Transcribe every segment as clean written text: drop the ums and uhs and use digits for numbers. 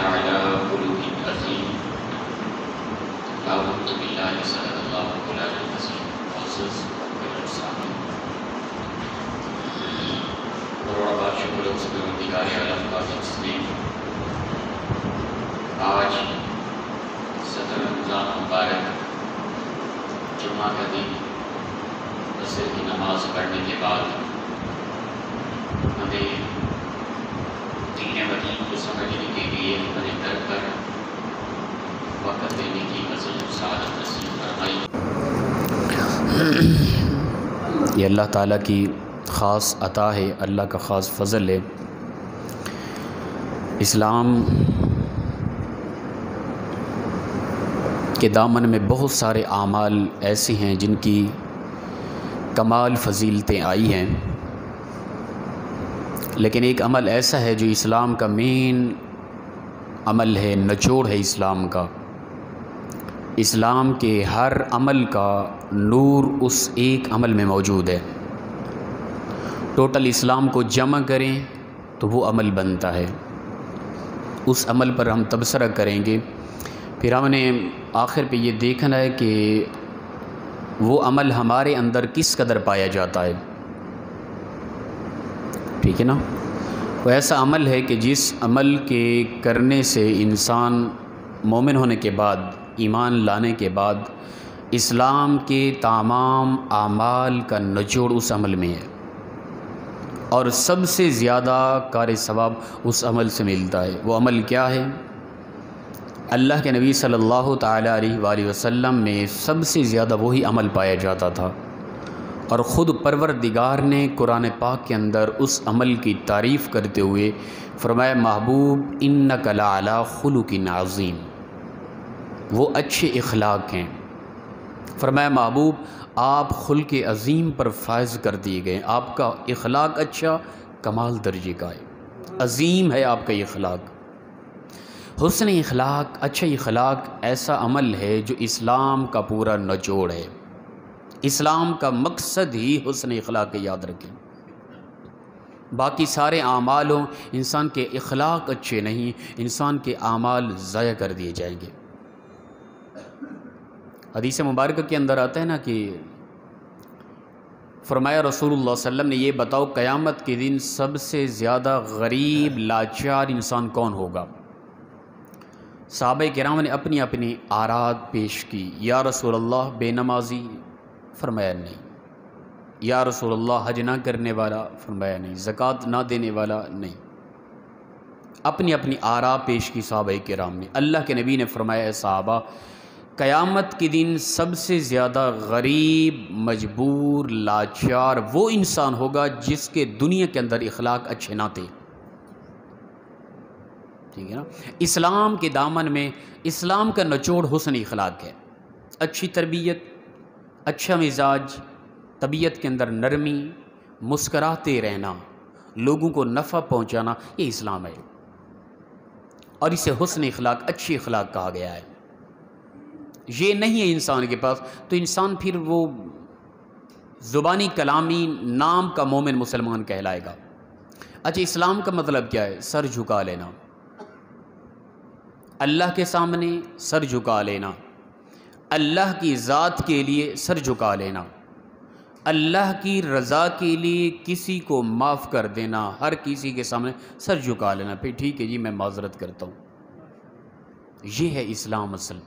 لعلى خلق عظيم أعوذ بالله صدق الله مولانا العظيم معزز کروڑ بار شکر اس پروردگار عالم کا جس نے آج 17 رمضان مبارک جمعہ کا دن عصر کی نماز پڑھنے کے بعد ہمیں دین مدین کو سمجھنے کے لیے ہمارے در پر وقت دینے کی عزم و سعادت نصیب فرمائی۔ یہ اللہ تعالیٰ کی خاص عطا ہے، اللہ کا خاص فضل ہے۔ اسلام کے دامن میں بہت سارے اعمال ایسے ہیں جن کی کمال فضیلتیں آئی ہیں، لیکن ایک عمل ایسا ہے جو اسلام کا مین عمل ہے، نچوڑ ہے اسلام کا۔ اسلام کے ہر عمل کا نور اس ایک عمل میں موجود ہے۔ ٹوٹل اسلام کو جمع کریں تو وہ عمل بنتا ہے، اس عمل پر ہم تبصرہ کریں گے۔ پھر ہم نے آخر پہ یہ دیکھنا ہے کہ وہ عمل ہمارے اندر کس قدر پایا جاتا ہے، ٹھیک ہے نا؟ وہ ایسا عمل ہے کہ جس عمل کے کرنے سے انسان مومن ہونے کے بعد، ایمان لانے کے بعد، اسلام کے تمام اعمال کا نچوڑ اس عمل میں ہے، اور سب سے زیادہ کار ثواب اس عمل سے ملتا ہے۔ وہ عمل کیا ہے؟ اللہ کے نبی صلی اللہ تعالیٰ علیہ وآلہ وسلم میں سب سے زیادہ وہی عمل پایا جاتا تھا، اور خود پروردگار نے قرآن پاک کے اندر اس عمل کی تعریف کرتے ہوئے فرمایا، محبوب انک لعلی خلق عظیم، وہ اچھے اخلاق ہیں۔ فرمایا محبوب آپ خلق عظیم پر فائز کر دیے گئے، آپ کا اخلاق اچھا کمال درجے کا ہے، عظیم ہے آپ کا اخلاق۔ حسن اخلاق، اچھا اخلاق ایسا عمل ہے جو اسلام کا پورا نچوڑ ہے۔ اسلام کا مقصد ہی حسن اخلاق ہے، یاد رکھیں۔ باقی سارے اعمالوں، انسان کے اخلاق اچھے نہیں، انسان کے اعمال ضائع کر دیے جائیں گے۔ حدیث مبارکہ کے اندر آتا ہے نا کہ فرمایا رسول اللہ صلی اللہ علیہ وسلم نے، یہ بتاؤ قیامت کے دن سب سے زیادہ غریب لاچار انسان کون ہوگا؟ صحابہ کرام نے اپنی اپنی آرات پیش کی۔ یا رسول اللہ بے نمازی؟ فرمایا نہیں۔ یا رسول اللہ حج نہ کرنے والا؟ فرمایا نہیں۔ زکوٰۃ نہ دینے والا؟ نہیں۔ اپنی اپنی آرا پیش کی صحابہ کرام نے۔ اللہ کے نبی نے فرمایا، اے صحابہ، قیامت کے دن سب سے زیادہ غریب، مجبور، لاچار وہ انسان ہوگا جس کے دنیا کے اندر اخلاق اچھے نہ تھے، ٹھیک ہے نا؟ اسلام کے دامن میں اسلام کا نچوڑ حسن اخلاق ہے، اچھی تربیت، اچھا مزاج، طبیعت کے اندر نرمی، مسکراتے رہنا، لوگوں کو نفع پہنچانا، یہ اسلام ہے، اور اسے حسن اخلاق، اچھی اخلاق کہا گیا ہے۔ یہ نہیں ہے انسان کے پاس تو انسان پھر وہ زبانی کلامی نام کا مومن مسلمان کہلائے گا۔ اچھا، اسلام کا مطلب کیا ہے؟ سر جھکا لینا، اللہ کے سامنے سر جھکا لینا، اللہ کی ذات کے لیے سر جھکا لینا، اللہ کی رضا کے لیے کسی کو معاف کر دینا، ہر کسی کے سامنے سر جھکا لینا، پھر ٹھیک ہے جی میں معذرت کرتا ہوں۔ یہ ہے اسلام اصل۔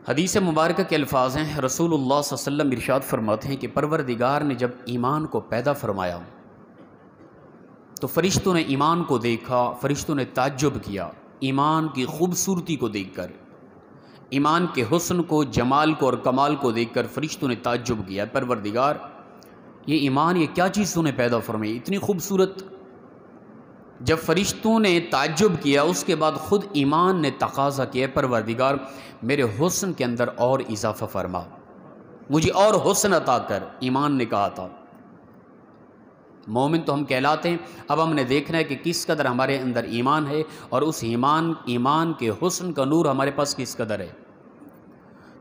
حدیث مبارکہ کے الفاظ ہیں، رسول اللہ صلی اللہ علیہ وسلم ارشاد فرماتے ہیں کہ پروردگار نے جب ایمان کو پیدا فرمایا تو فرشتوں نے ایمان کو دیکھا، فرشتوں نے تعجب کیا ایمان کی خوبصورتی کو دیکھ کر، ایمان کے حسن کو، جمال کو اور کمال کو دیکھ کر فرشتوں نے تعجب کیا، پروردگار یہ ایمان، یہ کیا چیز تو نے پیدا فرمائی اتنی خوبصورت؟ جب فرشتوں نے تعجب کیا اس کے بعد خود ایمان نے تقاضا کیا، پروردگار میرے حسن کے اندر اور اضافہ فرما، مجھے اور حسن عطا کر۔ ایمان نے کہا تھا مومن تو ہم کہلاتے ہیں، اب ہم نے دیکھنا ہے کہ کس قدر ہمارے اندر ایمان ہے، اور اس ایمان کے حسن کا نور ہمارے پاس کس قدر ہے۔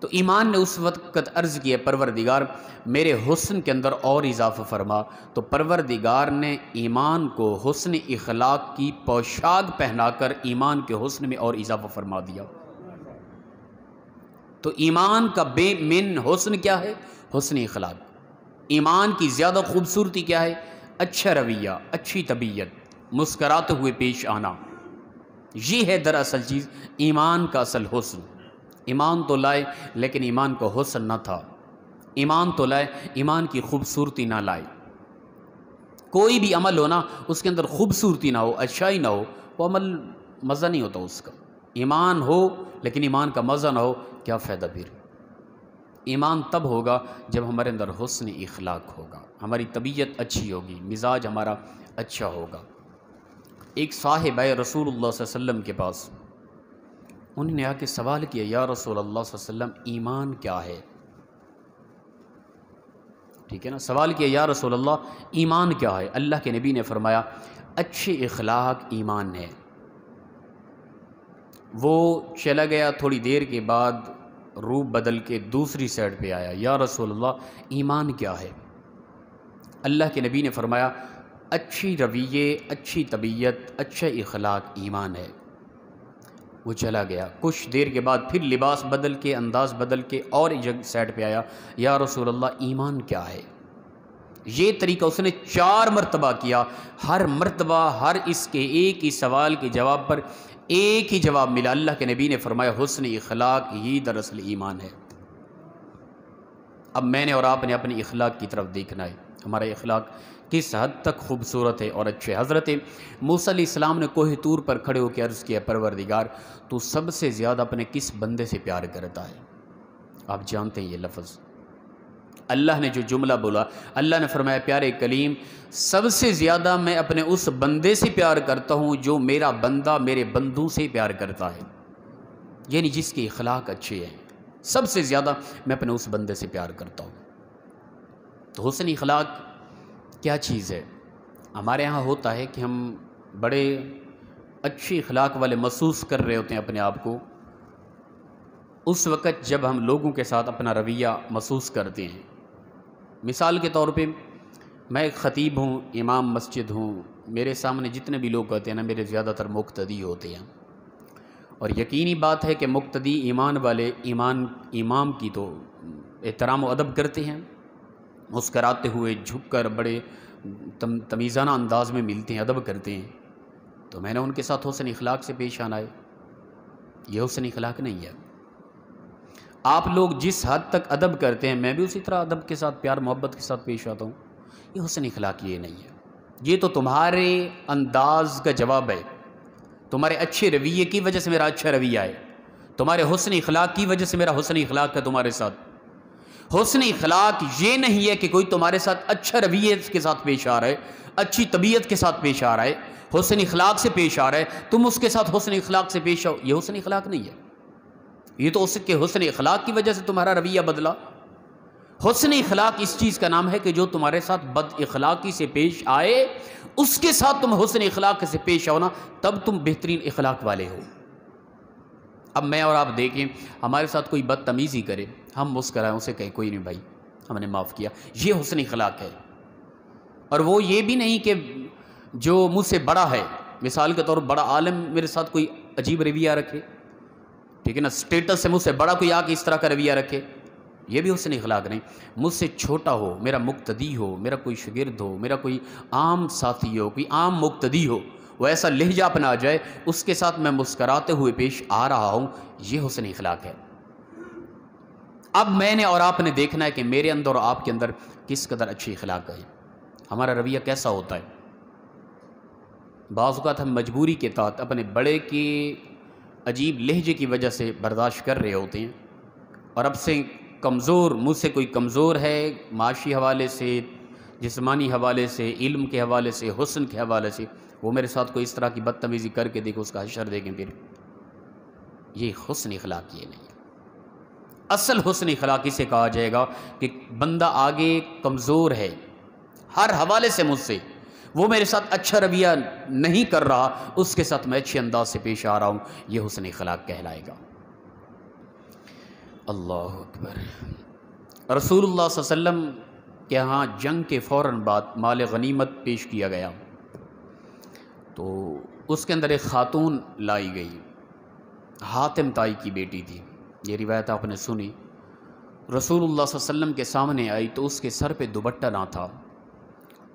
تو ایمان نے اس وقت عرض کیا پروردگار میرے حسن کے اندر اور اضافہ فرما، تو پروردگار نے ایمان کو حسن اخلاق کی پوشاک پہنا کر ایمان کے حسن میں اور اضافہ فرما دیا۔ تو ایمان کا من حسن کیا ہے؟ حسن اخلاق۔ ایمان کی زیادہ خوبصورتی کیا ہے؟ اچھا رویہ، اچھی طبیعت، مسکراتے ہوئے پیش آنا۔ یہ ہے دراصل چیز ایمان کا اصل حسن۔ ایمان تو لائے لیکن ایمان کا حسن نہ تھا، ایمان تو لائے ایمان کی خوبصورتی نہ لائے۔ کوئی بھی عمل ہو نا، اس کے اندر خوبصورتی نہ ہو، اچھائی نہ ہو، وہ عمل مزہ نہیں ہوتا اس کا۔ ایمان ہو لیکن ایمان کا مزہ نہ ہو، کیا فائدہ پھر؟ ایمان تب ہوگا جب ہمارے اندر حسن اخلاق ہوگا، ہماری طبیعت اچھی ہوگی، مزاج ہمارا اچھا ہوگا۔ ایک صاحب آئے رسول اللہ صلی اللہ علیہ وسلم کے پاس، انہوں نے آ کے سوال کیا یا رسول اللہ صلی اللہ علیہ وسلم ایمان کیا ہے؟ ٹھیک ہے نا، سوال کیا یا رسول اللہ ایمان کیا ہے؟ اللہ کے نبی نے فرمایا اچھے اخلاق ایمان ہے۔ وہ چلا گیا، تھوڑی دیر کے بعد روح بدل کے دوسری سائڈ پہ آیا، یا رسول اللہ ایمان کیا ہے؟ اللہ کے نبی نے فرمایا اچھی رویے، اچھی طبیعت، اچھا اخلاق ایمان ہے۔ وہ چلا گیا، کچھ دیر کے بعد پھر لباس بدل کے، انداز بدل کے اور ایک سائڈ پہ آیا، یا رسول اللہ ایمان کیا ہے؟ یہ طریقہ اس نے 4 مرتبہ کیا۔ ہر مرتبہ ہر اس کے ایک ہی سوال کے جواب پر ایک ہی جواب ملا۔ اللہ کے نبی نے فرمایا حسن اخلاق ہی دراصل ایمان ہے۔ اب میں نے اور آپ نے اپنی اخلاق کی طرف دیکھنا ہے، ہمارا اخلاق کس حد تک خوبصورت ہے اور اچھے۔ حضرت موسیٰ علیہ السلام نے کوہ طور پر کھڑے ہو کے عرض کیا پروردگار تو سب سے زیادہ اپنے کس بندے سے پیار کرتا ہے؟ آپ جانتے ہیں یہ لفظ، اللہ نے جو جملہ بولا، اللہ نے فرمایا پیارے کلیم سب سے زیادہ میں اپنے اس بندے سے پیار کرتا ہوں جو میرا بندہ میرے بندوں سے پیار کرتا ہے، یعنی جس کے اخلاق اچھے ہیں، سب سے زیادہ میں اپنے اس بندے سے پیار کرتا ہوں۔ تو حسن اخلاق کیا چیز ہے؟ ہمارے ہاں ہوتا ہے کہ ہم بڑے اچھی اخلاق والے محسوس کر رہے ہوتے ہیں اپنے آپ کو اس وقت جب ہم لوگوں کے ساتھ اپنا رویہ محسوس کرتے ہیں۔ مثال کے طور پہ میں ایک خطیب ہوں، امام مسجد ہوں، میرے سامنے جتنے بھی لوگ ہوتے ہیں نا میرے زیادہ تر مقتدی ہوتے ہیں، اور یقینی بات ہے کہ مقتدی ایمان والے امام کی تو احترام و ادب کرتے ہیں، مسکراتے ہوئے جھک کر بڑے تمیزانہ انداز میں ملتے ہیں، ادب کرتے ہیں۔ تو میں نے ان کے ساتھ حسن اخلاق سے پیش آنا ہے، یہ حسن اخلاق نہیں ہے۔ آپ لوگ جس حد تک ادب کرتے ہیں میں بھی اسی طرح ادب کے ساتھ، پیار محبت کے ساتھ پیش آتا ہوں، یہ حسن اخلاق یہ نہیں ہے۔ یہ تو تمہارے انداز کا جواب ہے، تمہارے اچھے رویے کی وجہ سے میرا اچھا رویہ ہے، تمہارے حسن اخلاق کی وجہ سے میرا حسن اخلاق ہے تمہارے ساتھ۔ حسن اخلاق یہ نہیں ہے کہ کوئی تمہارے ساتھ اچھا رویے کے ساتھ پیش آ رہا ہے، اچھی طبیعت کے ساتھ پیش آ رہا ہے، حسن اخلاق سے پیش آ رہا ہے، تم اس کے ساتھ حسن اخلاق سے پیش آؤ، یہ حسن اخلاق نہیں ہے۔ یہ تو اس کے حسن اخلاق کی وجہ سے تمہارا رویہ بدلا۔ حسن اخلاق اس چیز کا نام ہے کہ جو تمہارے ساتھ بد اخلاقی سے پیش آئے اس کے ساتھ تم حسن اخلاق سے پیش آؤ نا، تب تم بہترین اخلاق والے ہو۔ اب میں اور آپ دیکھیں ہمارے ساتھ کوئی بدتمیزی کرے، ہم مسکرائیں، اسے کہیں کوئی نہیں بھائی ہم نے معاف کیا، یہ حسن اخلاق ہے۔ اور وہ یہ بھی نہیں کہ جو مجھ سے بڑا ہے، مثال کے طور پر بڑا عالم میرے ساتھ کوئی عجیب رویہ رکھے، ٹھیک ہے نا، اسٹیٹس سے مجھ سے بڑا کوئی آ کے اس طرح کا رویہ رکھے، یہ بھی حسن اخلاق نہیں۔ مجھ سے چھوٹا ہو، میرا مقتدی ہو، میرا کوئی شاگرد ہو، میرا کوئی عام ساتھی ہو، کوئی عام مقتدی ہو، وہ ایسا لہجہ اپنا جائے اس کے ساتھ میں مسکراتے ہوئے پیش آ رہا ہوں، یہ حسن اخلاق ہے۔ اب میں نے اور آپ نے دیکھنا ہے کہ میرے اندر اور آپ کے اندر کس قدر اچھی اخلاق ہے، ہمارا رویہ کیسا ہوتا ہے۔ بعض اوقات ہم مجبوری کے تحت اپنے بڑے کی عجیب لہجے کی وجہ سے برداشت کر رہے ہوتے ہیں، اور اب سے کمزور، مجھ سے کوئی کمزور ہے معاشی حوالے سے، جسمانی حوالے سے، علم کے حوالے سے، حسن کے حوالے سے، وہ میرے ساتھ کوئی اس طرح کی بدتمیزی کر کے دیکھو، اس کا حشر دیکھیں، پھر یہ حسن اخلاق یہ نہیں ہے۔ اصل حسن اخلاق اسے کہا جائے گا کہ بندہ آگے کمزور ہے ہر حوالے سے مجھ سے، وہ میرے ساتھ اچھا رویہ نہیں کر رہا، اس کے ساتھ میں اچھے انداز سے پیش آ رہا ہوں، یہ حسن اخلاق کہلائے گا۔ اللہ اکبر۔ رسول اللہ صلی اللہ علیہ وسلم کے ہاں جنگ کے فوراً بعد مال غنیمت پیش کیا گیا، تو اس کے اندر ایک خاتون لائی گئی، حاتم تائی کی بیٹی تھی، یہ روایت آپ نے سنی۔ رسول اللہ صلی اللہ علیہ وسلم کے سامنے آئی تو اس کے سر پہ دوپٹہ نہ تھا۔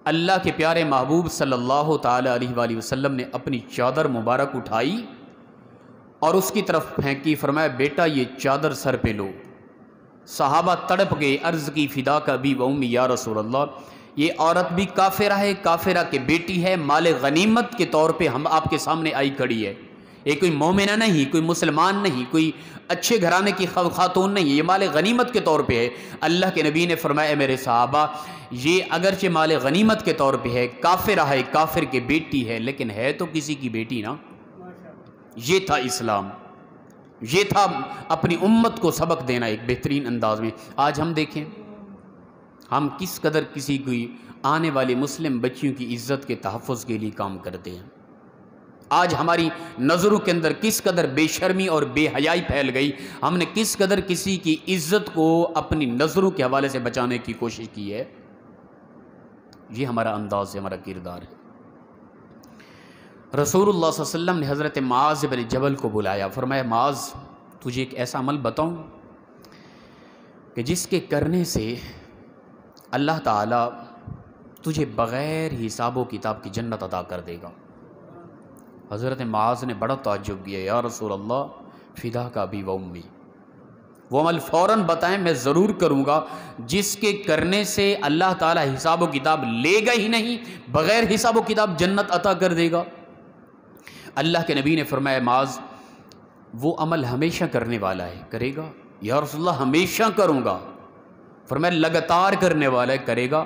اللہ کے پیارے محبوب صلی اللہ تعالی علیہ وآلہ وسلم نے اپنی چادر مبارک اٹھائی اور اس کی طرف پھینکی، فرمایا بیٹا یہ چادر سر پہ لو۔ صحابہ تڑپ گئے، عرض کی فدا کا ابی و امی یا رسول اللہ، یہ عورت بھی کافرہ ہے، کافرہ کی بیٹی ہے، مال غنیمت کے طور پہ ہم آپ کے سامنے آئی کھڑی ہے، یہ کوئی مومنہ نہیں، کوئی مسلمان نہیں، کوئی اچھے گھرانے کی خاتون نہیں، یہ مال غنیمت کے طور پہ ہے۔ اللہ کے نبی نے فرمایا میرے صحابہ، یہ اگرچہ مال غنیمت کے طور پہ ہے، کافرہ ہے، کافر کی بیٹی ہے، لیکن ہے تو کسی کی بیٹی نا۔ یہ تھا اسلام، یہ تھا اپنی امت کو سبق دینا ایک بہترین انداز میں۔ آج ہم دیکھیں ہم کس قدر کسی کی آنے والی مسلم بچیوں کی عزت کے تحفظ کے لیے کام کرتے ہیں۔ آج ہماری نظروں کے اندر کس قدر بے شرمی اور بے حیائی پھیل گئی، ہم نے کس قدر کسی کی عزت کو اپنی نظروں کے حوالے سے بچانے کی کوشش کی ہے۔ یہ ہمارا انداز ہے، ہمارا کردار ہے۔ رسول اللہ صلی اللہ علیہ وسلم نے حضرت معاذ بن جبل کو بلایا، فرمایا معاذ تجھے ایک ایسا عمل بتاؤں کہ جس کے کرنے سے اللہ تعالیٰ تجھے بغیر حساب و کتاب کی جنت عطا کر دے گا۔ حضرت معاذ نے بڑا تعجب کیا، یا رسول اللہ فدا کا ابی و امی، وہ عمل فوراً بتائیں، میں ضرور کروں گا جس کے کرنے سے اللہ تعالیٰ حساب و کتاب لے گا ہی نہیں، بغیر حساب و کتاب جنت عطا کر دے گا۔ اللہ کے نبی نے فرمایا معاذ وہ عمل ہمیشہ کرنے والا ہے، کرے گا؟ یا رسول اللہ ہمیشہ کروں گا۔ فرمایا لگاتار کرنے والا ہے، کرے گا؟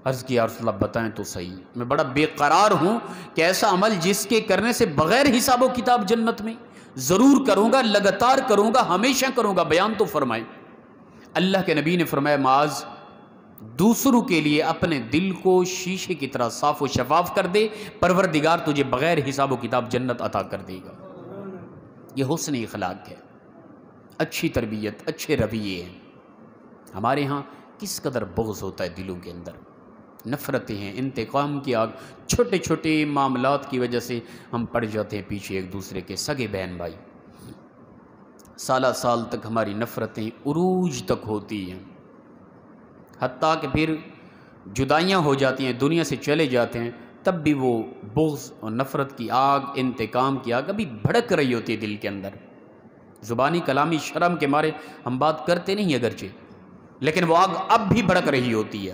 عرض کی یا رسول اللہ بتائیں تو صحیح، میں بڑا بے قرار ہوں کہ ایسا عمل جس کے کرنے سے بغیر حساب و کتاب جنت میں، ضرور کروں گا، لگاتار کروں گا، ہمیشہ کروں گا، بیان تو فرمائیں۔ اللہ کے نبی نے فرمایا معاذ دوسروں کے لیے اپنے دل کو شیشے کی طرح صاف و شفاف کر دے، پروردگار تجھے بغیر حساب و کتاب جنت عطا کر دے گا۔ یہ حسن اخلاق ہے، اچھی تربیت، اچھے رویے ہیں۔ ہمارے ہاں کس قدر بغض ہوتا ہے دلوں کے اندر، نفرتیں ہیں، انتقام کی آگ، چھوٹے چھوٹے معاملات کی وجہ سے ہم پڑ جاتے ہیں پیچھے ایک دوسرے کے، سگے بہن بھائی، سالہ سال تک ہماری نفرتیں عروج تک ہوتی ہیں، حتیٰ کہ پھر جدائیاں ہو جاتی ہیں، دنیا سے چلے جاتے ہیں، تب بھی وہ بغض اور نفرت کی آگ، انتقام کی آگ ابھی بھڑک رہی ہوتی ہے دل کے اندر۔ زبانی کلامی شرم کے مارے ہم بات کرتے نہیں اگرچہ، لیکن وہ آگ اب بھی بھڑک رہی ہوتی ہے۔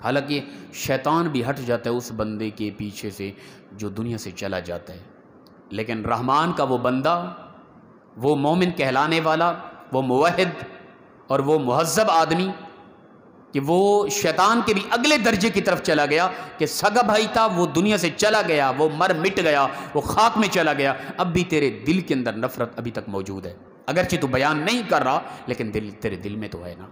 حالانکہ شیطان بھی ہٹ جاتا ہے اس بندے کے پیچھے سے جو دنیا سے چلا جاتا ہے، لیکن رحمان کا وہ بندہ، وہ مومن کہلانے والا، وہ موحد اور وہ مہذب آدمی، کہ وہ شیطان کے بھی اگلے درجے کی طرف چلا گیا، کہ سگا بھائی تھا وہ دنیا سے چلا گیا، وہ مر مٹ گیا، وہ خاک میں چلا گیا، اب بھی تیرے دل کے اندر نفرت ابھی تک موجود ہے، اگرچہ تو بیان نہیں کر رہا لیکن تیرے دل میں تو ہے نا۔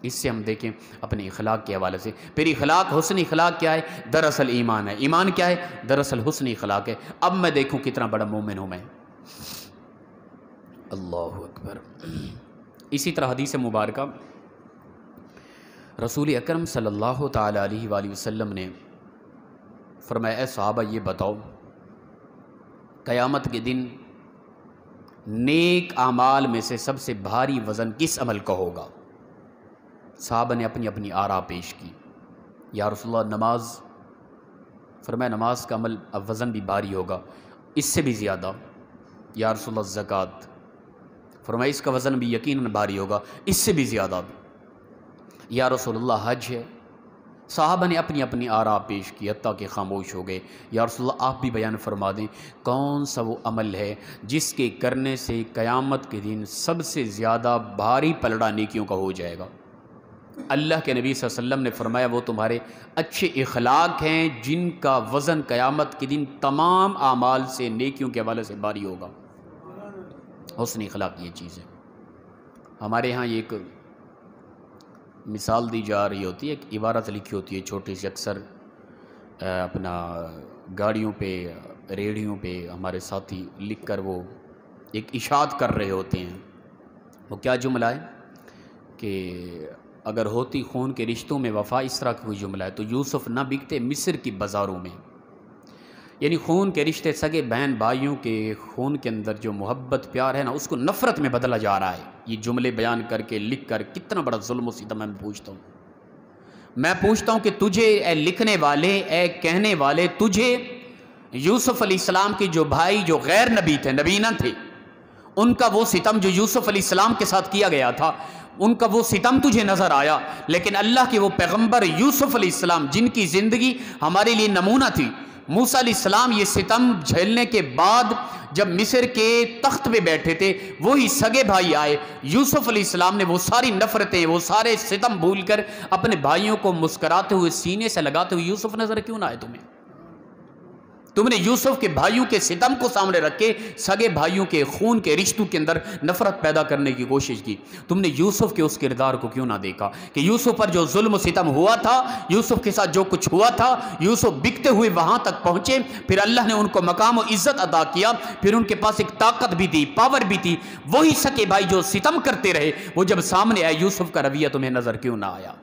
اس سے ہم دیکھیں اپنے اخلاق کے حوالے سے، پھر اخلاق، حسن اخلاق کیا ہے؟ دراصل ایمان ہے۔ ایمان کیا ہے؟ دراصل حسن اخلاق ہے۔ اب میں دیکھوں کتنا بڑا مومن ہوں میں۔ اللہ اکبر۔ اسی طرح حدیث مبارکہ رسول اکرم صلی اللہ تعالی علیہ وآلہ وسلم نے فرمایا اے صحابہ یہ بتاؤ قیامت کے دن نیک اعمال میں سے سب سے بھاری وزن کس عمل کا ہوگا؟ صحابہ نے اپنی اپنی آراء پیش کی۔ یا رسول اللہ نماز، فرمایا نماز کا عمل اب وزن بھی بھاری ہوگا، اس سے بھی زیادہ۔ یا رسول اللہ زکوٰۃ، فرمایا اس کا وزن بھی یقیناً بھاری ہوگا، اس سے بھی زیادہ۔ یا رسول اللہ حج ہے۔ صحابہ نے اپنی اپنی آراء پیش کی، حتیٰ کہ خاموش ہو گئے۔ یا رسول اللہ آپ بھی بیان فرما دیں کون سا وہ عمل ہے جس کے کرنے سے قیامت کے دن سب سے زیادہ بھاری پلڑا نیکیوں کا ہو جائے گا؟ اللہ کے نبی صلی اللہ علیہ وسلم نے فرمایا وہ تمہارے اچھے اخلاق ہیں جن کا وزن قیامت کے دن تمام اعمال سے، نیکیوں کے حوالے سے بھاری ہوگا۔ حسن اخلاق یہ چیز ہے۔ ہمارے ہاں ایک مثال دی جا رہی ہوتی ہے، ایک عبارت لکھی ہوتی ہے چھوٹی سی، اکثر اپنا گاڑیوں پہ، ریڑھیوں پہ ہمارے ساتھی لکھ کر وہ ایک اشاعت کر رہے ہوتے ہیں وہ کیا جملہ ہے کہ اگر ہوتی خون کے رشتوں میں وفا، اس طرح کا کوئی جملہ ہے، تو یوسف نہ بکتے مصر کی بازاروں میں. یعنی خون کے رشتے، سگے بہن بھائیوں کے خون کے اندر جو محبت پیار ہے نا، اس کو نفرت میں بدلا جا رہا ہے. یہ جملے بیان کر کے لکھ کر کتنا بڑا ظلم و ستم ہے. میں پوچھتا ہوں کہ تجھے اے لکھنے والے، اے کہنے والے، تجھے یوسف علیہ السلام کے جو بھائی جو غیر نبی تھے، نبی نہ تھے، ان کا وہ ستم جو یوسف علیہ السلام کے ساتھ کیا گیا تھا، ان کا وہ ستم تجھے نظر آیا؟ لیکن اللہ کے وہ پیغمبر یوسف علیہ السلام جن کی زندگی ہمارے لیے نمونہ تھی، موسیٰ علیہ السلام یہ ستم جھیلنے کے بعد جب مصر کے تخت پہ بیٹھے تھے، وہی سگے بھائی آئے. یوسف علیہ السلام نے وہ ساری نفرتیں، وہ سارے ستم بھول کر اپنے بھائیوں کو مسکراتے ہوئے سینے سے لگاتے ہوئے، یوسف نظر کیوں نہ آئے تمہیں؟ تم نے یوسف کے بھائیوں کے ستم کو سامنے رکھ کے سگے بھائیوں کے خون کے رشتوں کے اندر نفرت پیدا کرنے کی کوشش کی. تم نے یوسف کے اس کردار کو کیوں نہ دیکھا کہ یوسف پر جو ظلم و ستم ہوا تھا، یوسف کے ساتھ جو کچھ ہوا تھا، یوسف بکتے ہوئے وہاں تک پہنچے، پھر اللہ نے ان کو مقام و عزت عطا کیا، پھر ان کے پاس ایک طاقت بھی تھی، پاور بھی تھی. وہی سگے بھائی جو ستم کرتے رہے، وہ جب سامنے آئے، یوسف کا رویہ تمہیں نظر کیوں نہ آیا؟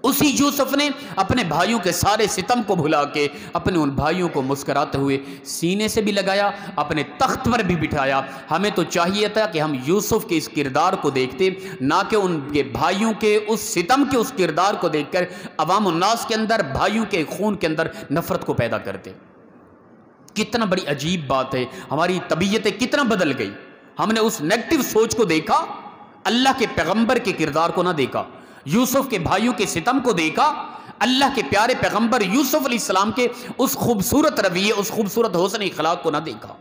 اسی یوسف نے اپنے بھائیوں کے سارے ستم کو بھلا کے اپنے ان بھائیوں کو مسکراتے ہوئے سینے سے بھی لگایا، اپنے تخت پر بھی بٹھایا. ہمیں تو چاہیے تھا کہ ہم یوسف کے اس کردار کو دیکھتے، نہ کہ ان کے بھائیوں کے اس ستم کے اس کردار کو دیکھ کر عوام الناس کے اندر، بھائیوں کے خون کے اندر نفرت کو پیدا کرتے. کتنا بڑی عجیب بات ہے، ہماری طبیعتیں کتنا بدل گئی. ہم نے اس نیگیٹو سوچ کو دیکھا، اللہ کے پیغمبر کے کردار کو نہ دیکھا، یوسف کے بھائیوں کے ستم کو دیکھا، اللہ کے پیارے پیغمبر یوسف علیہ السلام کے اس خوبصورت رویے، اس خوبصورت حسن اخلاق کو نہ دیکھا.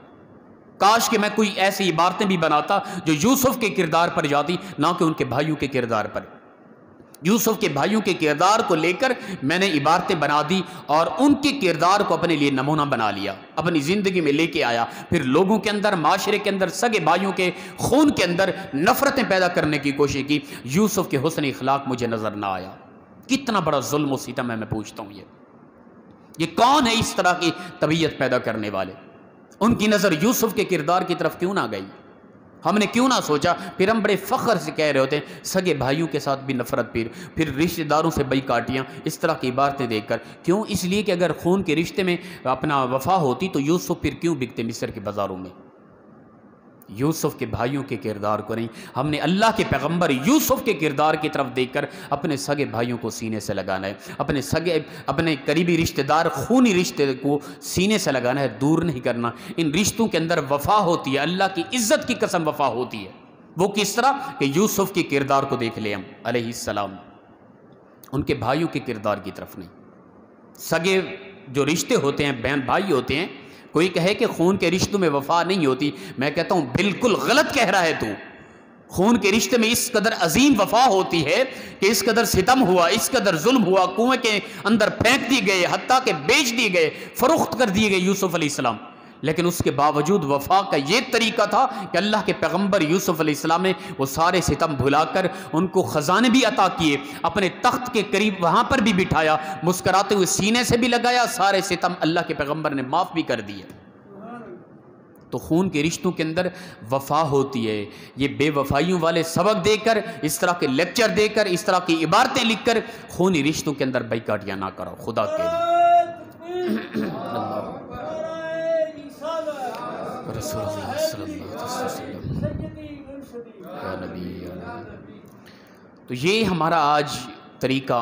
کاش کہ میں کوئی ایسی عبارتیں بھی بناتا جو یوسف کے کردار پر جاتی، نہ کہ ان کے بھائیوں کے کردار پر. یوسف کے بھائیوں کے کردار کو لے کر میں نے عبارتیں بنا دی اور ان کے کردار کو اپنے لیے نمونہ بنا لیا، اپنی زندگی میں لے کے آیا. پھر لوگوں کے اندر، معاشرے کے اندر، سگے بھائیوں کے خون کے اندر نفرتیں پیدا کرنے کی کوشش کی. یوسف کے حسن اخلاق مجھے نظر نہ آیا. کتنا بڑا ظلم و ستم ہے. میں پوچھتا ہوں یہ کون ہے اس طرح کی طبیعت پیدا کرنے والے؟ ان کی نظر یوسف کے کردار کی طرف کیوں نہ گئی؟ ہم نے کیوں نہ سوچا؟ پھر ہم بڑے فخر سے کہہ رہے ہوتے ہیں سگے بھائیوں کے ساتھ بھی نفرت، پھر رشتہ داروں سے بئی کاٹیاں، اس طرح کی عبارتیں دیکھ کر. کیوں؟ اس لیے کہ اگر خون کے رشتے میں اپنا وفا ہوتی تو یوسف پھر کیوں بکتے مصر کے بازاروں میں؟ یوسف کے بھائیوں کے کردار کو نہیں، ہم نے اللہ کے پیغمبر یوسف کے کردار کی طرف دیکھ کر اپنے سگے بھائیوں کو سینے سے لگانا ہے، اپنے قریبی رشتہ دار، خونی رشتے کو سینے سے لگانا ہے، دور نہیں کرنا. ان رشتوں کے اندر وفا ہوتی ہے، اللہ کی عزت کی قسم وفا ہوتی ہے. وہ کس طرح کہ یوسف کے کردار کو دیکھ لیں ہم علیہ السلام، ان کے بھائیوں کے کردار کی طرف نہیں. سگے جو رشتے ہوتے ہیں، بہن بھائی ہوتے ہیں، کوئی کہے کہ خون کے رشتوں میں وفا نہیں ہوتی، میں کہتا ہوں بالکل غلط کہہ رہا ہے تو. خون کے رشتے میں اس قدر عظیم وفا ہوتی ہے کہ اس قدر ستم ہوا، اس قدر ظلم ہوا، کنویں کے اندر پھینک دیے گئے، حتیٰ کہ بیچ دیے گئے، فروخت کر دیے گئے یوسف علیہ السلام. لیکن اس کے باوجود وفا کا یہ طریقہ تھا کہ اللہ کے پیغمبر یوسف علیہ السلام نے وہ سارے ستم بھلا کر ان کو خزانے بھی عطا کیے، اپنے تخت کے قریب وہاں پر بھی بٹھایا، مسکراتے ہوئے سینے سے بھی لگایا، سارے ستم اللہ کے پیغمبر نے معاف بھی کر دیے. تو خون کے رشتوں کے اندر وفا ہوتی ہے. یہ بے وفائیوں والے سبق دے کر، اس طرح کے لیکچر دے کر، اس طرح کی عبارتیں لکھ کر خونی رشتوں کے اندر بائیکاٹیاں نہ کرو خدا کے لیے. رسول اللہ صلی اللہ علیہ وسلم یا نبی. تو یہ ہمارا آج طریقہ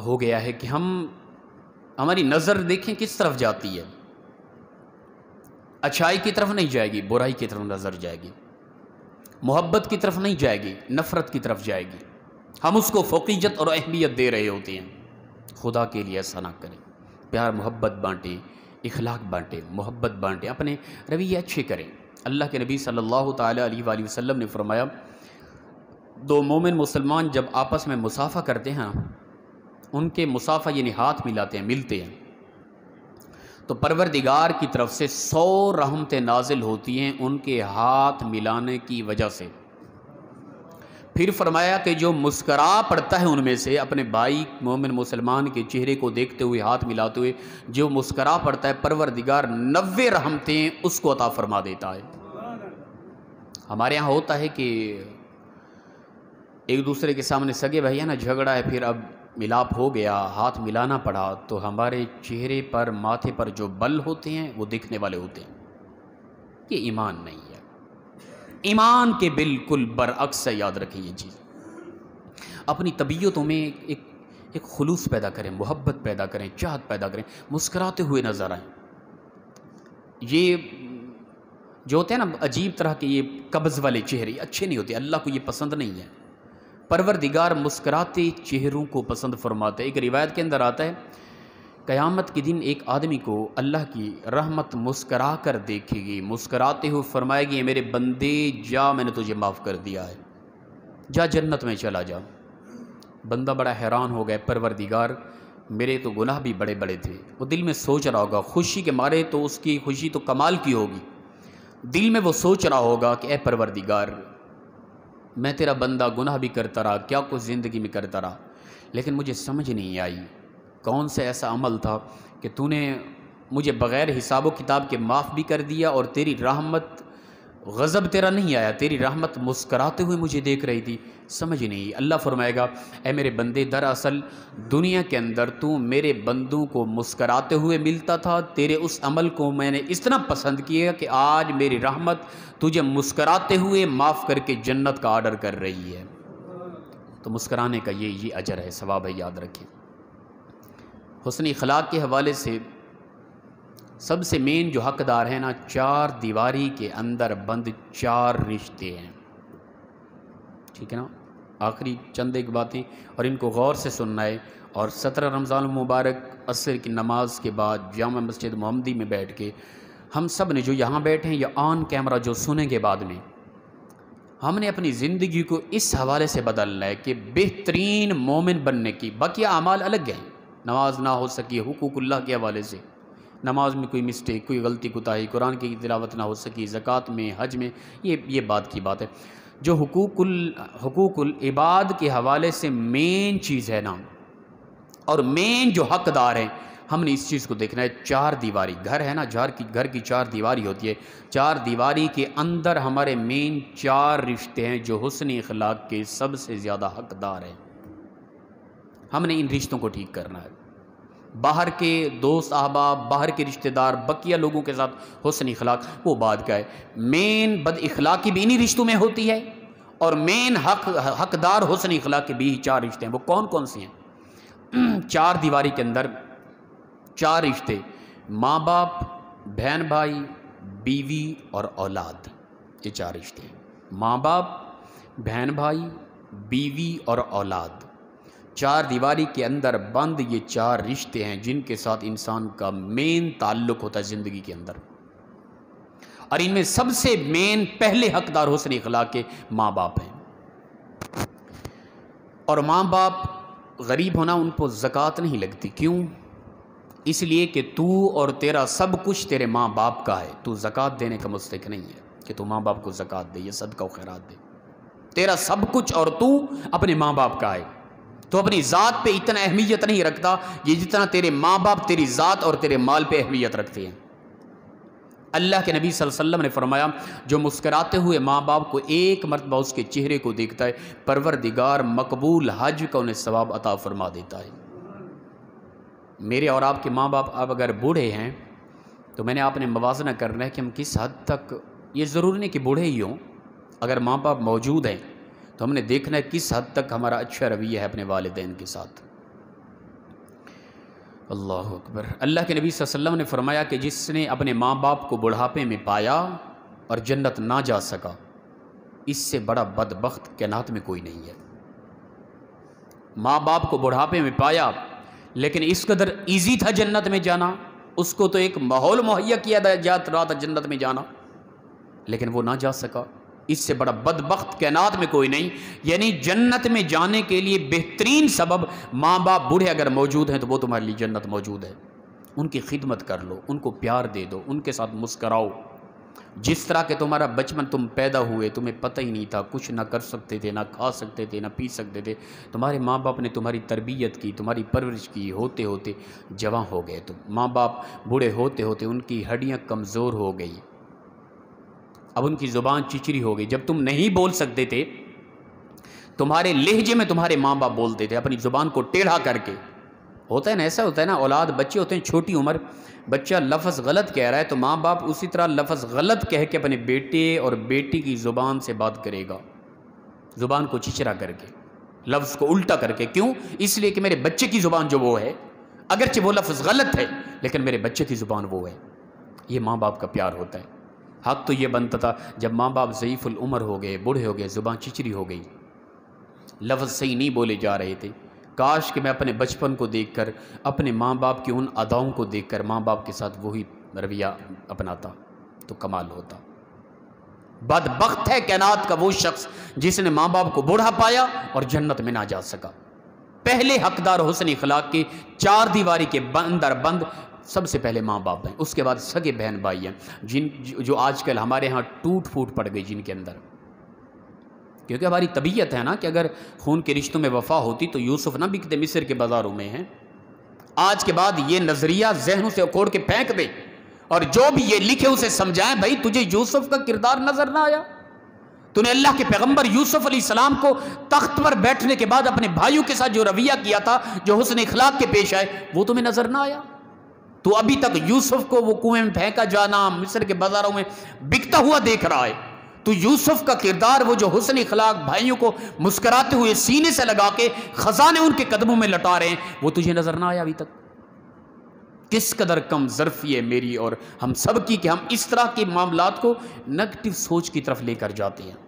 ہو گیا ہے کہ ہماری نظر دیکھیں کس طرف جاتی ہے. اچھائی کی طرف نہیں جائے گی، برائی کی طرف نظر جائے گی. محبت کی طرف نہیں جائے گی، نفرت کی طرف جائے گی. ہم اس کو فوقیت اور اہمیت دے رہے ہوتے ہیں. خدا کے لیے ایسا نہ کریں. پیار محبت بانٹیں، اخلاق بانٹیں، محبت بانٹیں، اپنے رویے اچھے کریں. اللہ کے نبی صلی اللہ تعالیٰ علیہ وآلہ وسلم نے فرمایا، دو مومن مسلمان جب آپس میں مصافحہ کرتے ہیں، ان کے مصافحہ یعنی ہاتھ ملاتے ہیں، ملتے ہیں، تو پروردگار کی طرف سے 100 رحمتیں نازل ہوتی ہیں ان کے ہاتھ ملانے کی وجہ سے. پھر فرمایا کہ جو مسکرا پڑتا ہے ان میں سے اپنے بھائی مومن مسلمان کے چہرے کو دیکھتے ہوئے، ہاتھ ملاتے ہوئے، جو مسکرا پڑتا ہے پروردگار 90 رحمتیں اس کو عطا فرما دیتا ہے. ہمارے ہاں ہوتا ہے کہ ایک دوسرے کے سامنے سگے بھائی نا جھگڑا ہے، پھر اب ملاپ ہو گیا، ہاتھ ملانا پڑا، تو ہمارے چہرے پر ماتھے پر جو بل ہوتے ہیں وہ دکھنے والے ہوتے ہیں. یہ ایمان نہیں ہے. ایمان کے بالکل برعکس ہے. یاد رکھیں یہ چیز. اپنی طبیعتوں میں ایک خلوص پیدا کریں، محبت پیدا کریں، چاہت پیدا کریں، مسکراتے ہوئے نظر آئیں. یہ جو ہوتے ہیں نا عجیب طرح کے یہ قبض والے چہرے اچھے نہیں ہوتے، اللہ کو یہ پسند نہیں ہے. پروردگار مسکراتے چہروں کو پسند فرماتے. ایک روایت کے اندر آتا ہے قیامت کے دن ایک آدمی کو اللہ کی رحمت مسکرا کر دیکھے گی، مسکراتے ہوئے فرمائے گی میرے بندے جا، میں نے تجھے معاف کر دیا ہے، جا جنت میں چلا جا. بندہ بڑا حیران ہو گیا، پروردگار میرے تو گناہ بھی بڑے بڑے تھے. وہ دل میں سوچ رہا ہوگا، خوشی کے مارے تو اس کی خوشی تو کمال کی ہوگی، دل میں وہ سوچ رہا ہوگا کہ اے پروردگار میں تیرا بندہ گناہ بھی کرتا رہا، کیا کچھ زندگی میں کرتا رہا، لیکن مجھے سمجھ نہیں آئی کون سا ایسا عمل تھا کہ تو نے مجھے بغیر حساب و کتاب کے معاف بھی کر دیا، اور تیری رحمت غضب تیرا نہیں آیا، تیری رحمت مسکراتے ہوئے مجھے دیکھ رہی تھی، سمجھ نہیں. اللہ فرمائے گا اے میرے بندے دراصل دنیا کے اندر تو میرے بندوں کو مسکراتے ہوئے ملتا تھا، تیرے اس عمل کو میں نے اتنا پسند کیا کہ آج میری رحمت تجھے مسکراتے ہوئے معاف کر کے جنت کا آرڈر کر رہی ہے. تو مسکرانے کا یہ اجر ہے، ثواب ہے. یاد رکھیں. حسن اخلاق کے حوالے سے سب سے مین جو حقدار ہیں نا، چار دیواری کے اندر بند چار رشتے ہیں. ٹھیک ہے نا. آخری چند ایک باتیں اور ان کو غور سے سننا ہے. اور 17 رمضان المبارک عصر کی نماز کے بعد جامع مسجد محمدی میں بیٹھ کے ہم سب نے جو یہاں بیٹھے ہیں یا آن کیمرہ جو سنیں گے بعد میں، ہم نے اپنی زندگی کو اس حوالے سے بدلنا ہے کہ بہترین مومن بننے کی. باقی اعمال الگ ہیں، نماز نہ ہو سکی حقوق اللہ کے حوالے سے، نماز میں کوئی مسٹیک، کوئی غلطی کوتاہی، قرآن کی تلاوت نہ ہو سکی، زکوٰۃ میں، حج میں، یہ بات کی بات ہے. جو حقوق العباد کے حوالے سے مین چیز ہے نا، اور مین جو حقدار ہیں، ہم نے اس چیز کو دیکھنا ہے. چار دیواری گھر ہے نا، گھر کی چار دیواری ہوتی ہے. چار دیواری کے اندر ہمارے مین چار رشتے ہیں جو حسن اخلاق کے سب سے زیادہ حقدار ہیں. ہم نے ان رشتوں کو ٹھیک کرنا ہے. باہر کے دوست احباب، باہر کے رشتہ دار، بقیہ لوگوں کے ساتھ حسن اخلاق وہ بات کا ہے. مین بد اخلاقی بھی انہی رشتوں میں ہوتی ہے، اور مین حقدار حسن اخلاق کے بھی چار رشتے ہیں. وہ کون کون سے ہیں؟ چار دیواری کے اندر چار رشتے: ماں باپ، بہن بھائی، بیوی اور اولاد. یہ چار رشتے ہیں. ماں باپ، بہن بھائی، بیوی اور اولاد. چار دیواری کے اندر بند یہ چار رشتے ہیں جن کے ساتھ انسان کا مین تعلق ہوتا ہے زندگی کے اندر. اور ان میں سب سے مین پہلے حقدار حسن اخلاق کے ماں باپ ہیں. اور ماں باپ غریب ہونا ان کو زکوٰۃ نہیں لگتی. کیوں؟ اس لیے کہ تو اور تیرا سب کچھ تیرے ماں باپ کا ہے. تو زکوٰۃ دینے کا مستحق نہیں ہے کہ تو ماں باپ کو زکوٰۃ دے یا صدقہ و خیرات دے. تیرا سب کچھ اور تو اپنے ماں باپ کا ہے. تو اپنی ذات پہ اتنا اہمیت نہیں رکھتا یہ جتنا تیرے ماں باپ تیری ذات اور تیرے مال پہ اہمیت رکھتے ہیں. اللہ کے نبی صلی اللہ علیہ وسلم نے فرمایا جو مسکراتے ہوئے ماں باپ کو ایک مرتبہ اس کے چہرے کو دیکھتا ہے، پروردگار مقبول حج کا انہیں ثواب عطا فرما دیتا ہے. میرے اور آپ کے ماں باپ اب اگر بوڑھے ہیں تو میں نے آپ نے موازنہ کرنا ہے کہ ہم کس حد تک، یہ ضروری نہیں کہ بوڑھے ہی ہوں، اگر ماں باپ موجود ہیں تو ہم نے دیکھنا ہے کس حد تک ہمارا اچھا رویہ ہے اپنے والدین کے ساتھ. اللہ اکبر. اللہ کے نبی صلی اللہ علیہ وسلم نے فرمایا کہ جس نے اپنے ماں باپ کو بڑھاپے میں پایا اور جنت نہ جا سکا، اس سے بڑا بدبخت کائنات میں کوئی نہیں ہے. ماں باپ کو بڑھاپے میں پایا لیکن اس قدر ایزی تھا جنت میں جانا، اس کو تو ایک ماحول مہیا کیا جات رہا تھا جنت میں جانا، لیکن وہ نہ جا سکا. اس سے بڑا بدبخت کائنات میں کوئی نہیں. یعنی جنت میں جانے کے لیے بہترین سبب ماں باپ بوڑھے اگر موجود ہیں تو وہ تمہارے لیے جنت موجود ہے. ان کی خدمت کر لو، ان کو پیار دے دو، ان کے ساتھ مسکراؤ. جس طرح کہ تمہارا بچپن تم پیدا ہوئے تمہیں پتہ ہی نہیں تھا، کچھ نہ کر سکتے تھے، نہ کھا سکتے تھے، نہ پی سکتے تھے. تمہارے ماں باپ نے تمہاری تربیت کی، تمہاری پرورش کی، ہوتے ہوتے جوان ہو گئے. تم ماں باپ بوڑھے ہوتے ہوتے ان کی ہڈیاں کمزور ہو گئی، اب ان کی زبان چچری ہو گئی. جب تم نہیں بول سکتے تھے تمہارے لہجے میں تمہارے ماں باپ بولتے تھے، اپنی زبان کو ٹیڑھا کر کے. ہوتا ہے نا، ایسا ہوتا ہے نا، اولاد بچے ہوتے ہیں چھوٹی عمر، بچہ لفظ غلط کہہ رہا ہے تو ماں باپ اسی طرح لفظ غلط کہہ کے اپنے بیٹے اور بیٹی کی زبان سے بات کرے گا، زبان کو چچرا کر کے، لفظ کو الٹا کر کے. کیوں؟ اس لیے کہ میرے بچے کی زبان جو وہ ہے، اگرچہ وہ لفظ غلط ہے لیکن میرے بچے کی زبان وہ ہے. یہ ماں باپ کا پیار ہوتا ہے. حق تو یہ بنتا تھا جب ماں باپ ضعیف العمر ہو گئے، بوڑھے ہو گئے، زبان چچری ہو گئی، لفظ صحیح نہیں بولے جا رہے تھے، کاش کہ میں اپنے بچپن کو دیکھ کر، اپنے ماں باپ کی ان اداؤں کو دیکھ کر ماں باپ کے ساتھ وہی رویہ اپناتا تو کمال ہوتا. بدبخت ہے کائنات کا وہ شخص جس نے ماں باپ کو بوڑھا پایا اور جنت میں نہ جا سکا. پہلے حقدار حسن اخلاق کے 4 دیواری کے اندر بند سب سے پہلے ماں باپ ہیں، اس کے بعد سگے بہن بھائی ہیں، جو آج کل ہمارے ہاں ٹوٹ پھوٹ پڑ گئی جن کے اندر. کیونکہ ہماری طبیعت ہے نا کہ اگر خون کے رشتوں میں وفا ہوتی تو یوسف نہ بکتے مصر کے بازاروں میں ہیں. آج کے بعد یہ نظریہ ذہنوں سے اکھوڑ کے پھینک دے اور جو بھی یہ لکھے اسے سمجھائیں، بھائی تجھے یوسف کا کردار نظر نہ آیا؟ تو نے اللہ کے پیغمبر یوسف علیہ السلام کو تخت پر بیٹھنے کے بعد اپنے بھائیوں کے ساتھ جو رویہ کیا تھا، جو حسن اخلاق کے پیش آئے، وہ تمہیں نظر نہ آیا؟ تو ابھی تک یوسف کو وہ کنویں میں پھینکا جانا، مصر کے بازاروں میں بکتا ہوا دیکھ رہا ہے. تو یوسف کا کردار، وہ جو حسن اخلاق بھائیوں کو مسکراتے ہوئے سینے سے لگا کے خزانے ان کے قدموں میں لٹا رہے ہیں، وہ تجھے نظر نہ آیا ابھی تک؟ کس قدر کم ظرفی ہے میری اور ہم سب کی کہ ہم اس طرح کے معاملات کو نیگیٹو سوچ کی طرف لے کر جاتے ہیں.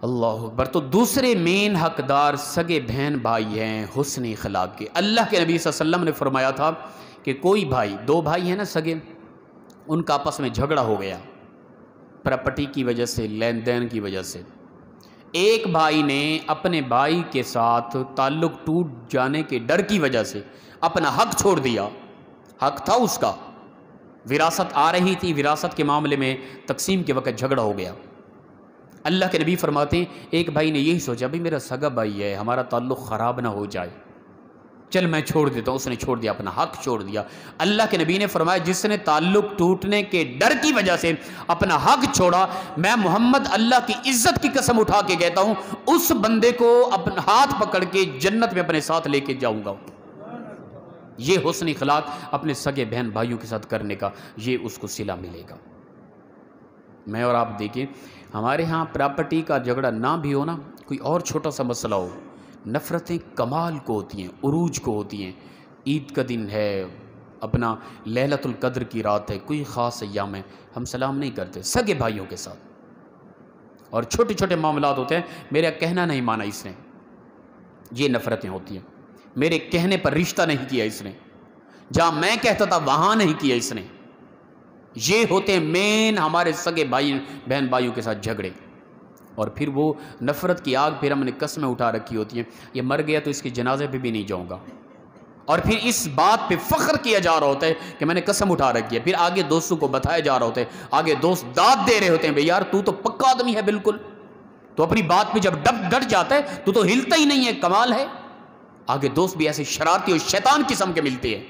اللہ اکبر. تو دوسرے مین حقدار سگے بہن بھائی ہیں حسن اخلاق کے. اللہ کے نبی صلی اللہ علیہ وسلم نے فرمایا تھا کہ کوئی بھائی، 2 بھائی ہیں نا سگے، ان کا آپس میں جھگڑا ہو گیا پراپرٹی کی وجہ سے، لین دین کی وجہ سے. ایک بھائی نے اپنے بھائی کے ساتھ تعلق ٹوٹ جانے کے ڈر کی وجہ سے اپنا حق چھوڑ دیا. حق تھا اس کا، وراثت آ رہی تھی، وراثت کے معاملے میں تقسیم کے وقت جھگڑا ہو گیا. اللہ کے نبی فرماتے ہیں ایک بھائی نے یہی سوچا بھئی میرا سگا بھائی ہے، ہمارا تعلق خراب نہ ہو جائے، چل میں چھوڑ دیتا ہوں. اس نے چھوڑ دیا، اپنا حق چھوڑ دیا. اللہ کے نبی نے فرمایا جس نے تعلق ٹوٹنے کے ڈر کی وجہ سے اپنا حق چھوڑا، میں محمد اللہ کی عزت کی قسم اٹھا کے کہتا ہوں اس بندے کو اپنا ہاتھ پکڑ کے جنت میں اپنے ساتھ لے کے جاؤں گا. یہ حسن اخلاق اپنے سگے بہن بھائیوں کے ساتھ کرنے کا، یہ اس کو صلہ ملے گا. میں اور آپ دیکھیں ہمارے ہاں پراپرٹی کا جھگڑا نہ بھی ہو نا، کوئی اور چھوٹا سا مسئلہ ہو، نفرتیں کمال کو ہوتی ہیں، عروج کو ہوتی ہیں. عید کا دن ہے، اپنا لیلۃ القدر کی رات ہے، کوئی خاص ایام ہے، ہم سلام نہیں کرتے سگے بھائیوں کے ساتھ. اور چھوٹے چھوٹے معاملات ہوتے ہیں، میرا کہنا نہیں مانا اس نے، یہ نفرتیں ہوتی ہیں. میرے کہنے پر رشتہ نہیں کیا اس نے، جہاں میں کہتا تھا وہاں نہیں کیا اس نے. یہ ہوتے ہیں مین ہمارے سگے بھائی بہن بھائیوں کے ساتھ جھگڑے. اور پھر وہ نفرت کی آگ پھر ہم نے قسمیں اٹھا رکھی ہوتی ہیں، یہ مر گیا تو اس کے جنازے پہ بھی نہیں جاؤں گا. اور پھر اس بات پہ فخر کیا جا رہا ہوتا ہے کہ میں نے قسم اٹھا رکھی ہے. پھر آگے دوستوں کو بتایا جا رہا ہوتا ہے، آگے دوست داد دے رہے ہوتے ہیں بھئی یار تو پکا آدمی ہے بالکل، تو اپنی بات پہ جب ڈٹ جاتا ہے تو ہلتا ہی نہیں ہے، کمال ہے. آگے دوست بھی ایسے شرارتی اور شیطان قسم کے ملتے ہیں،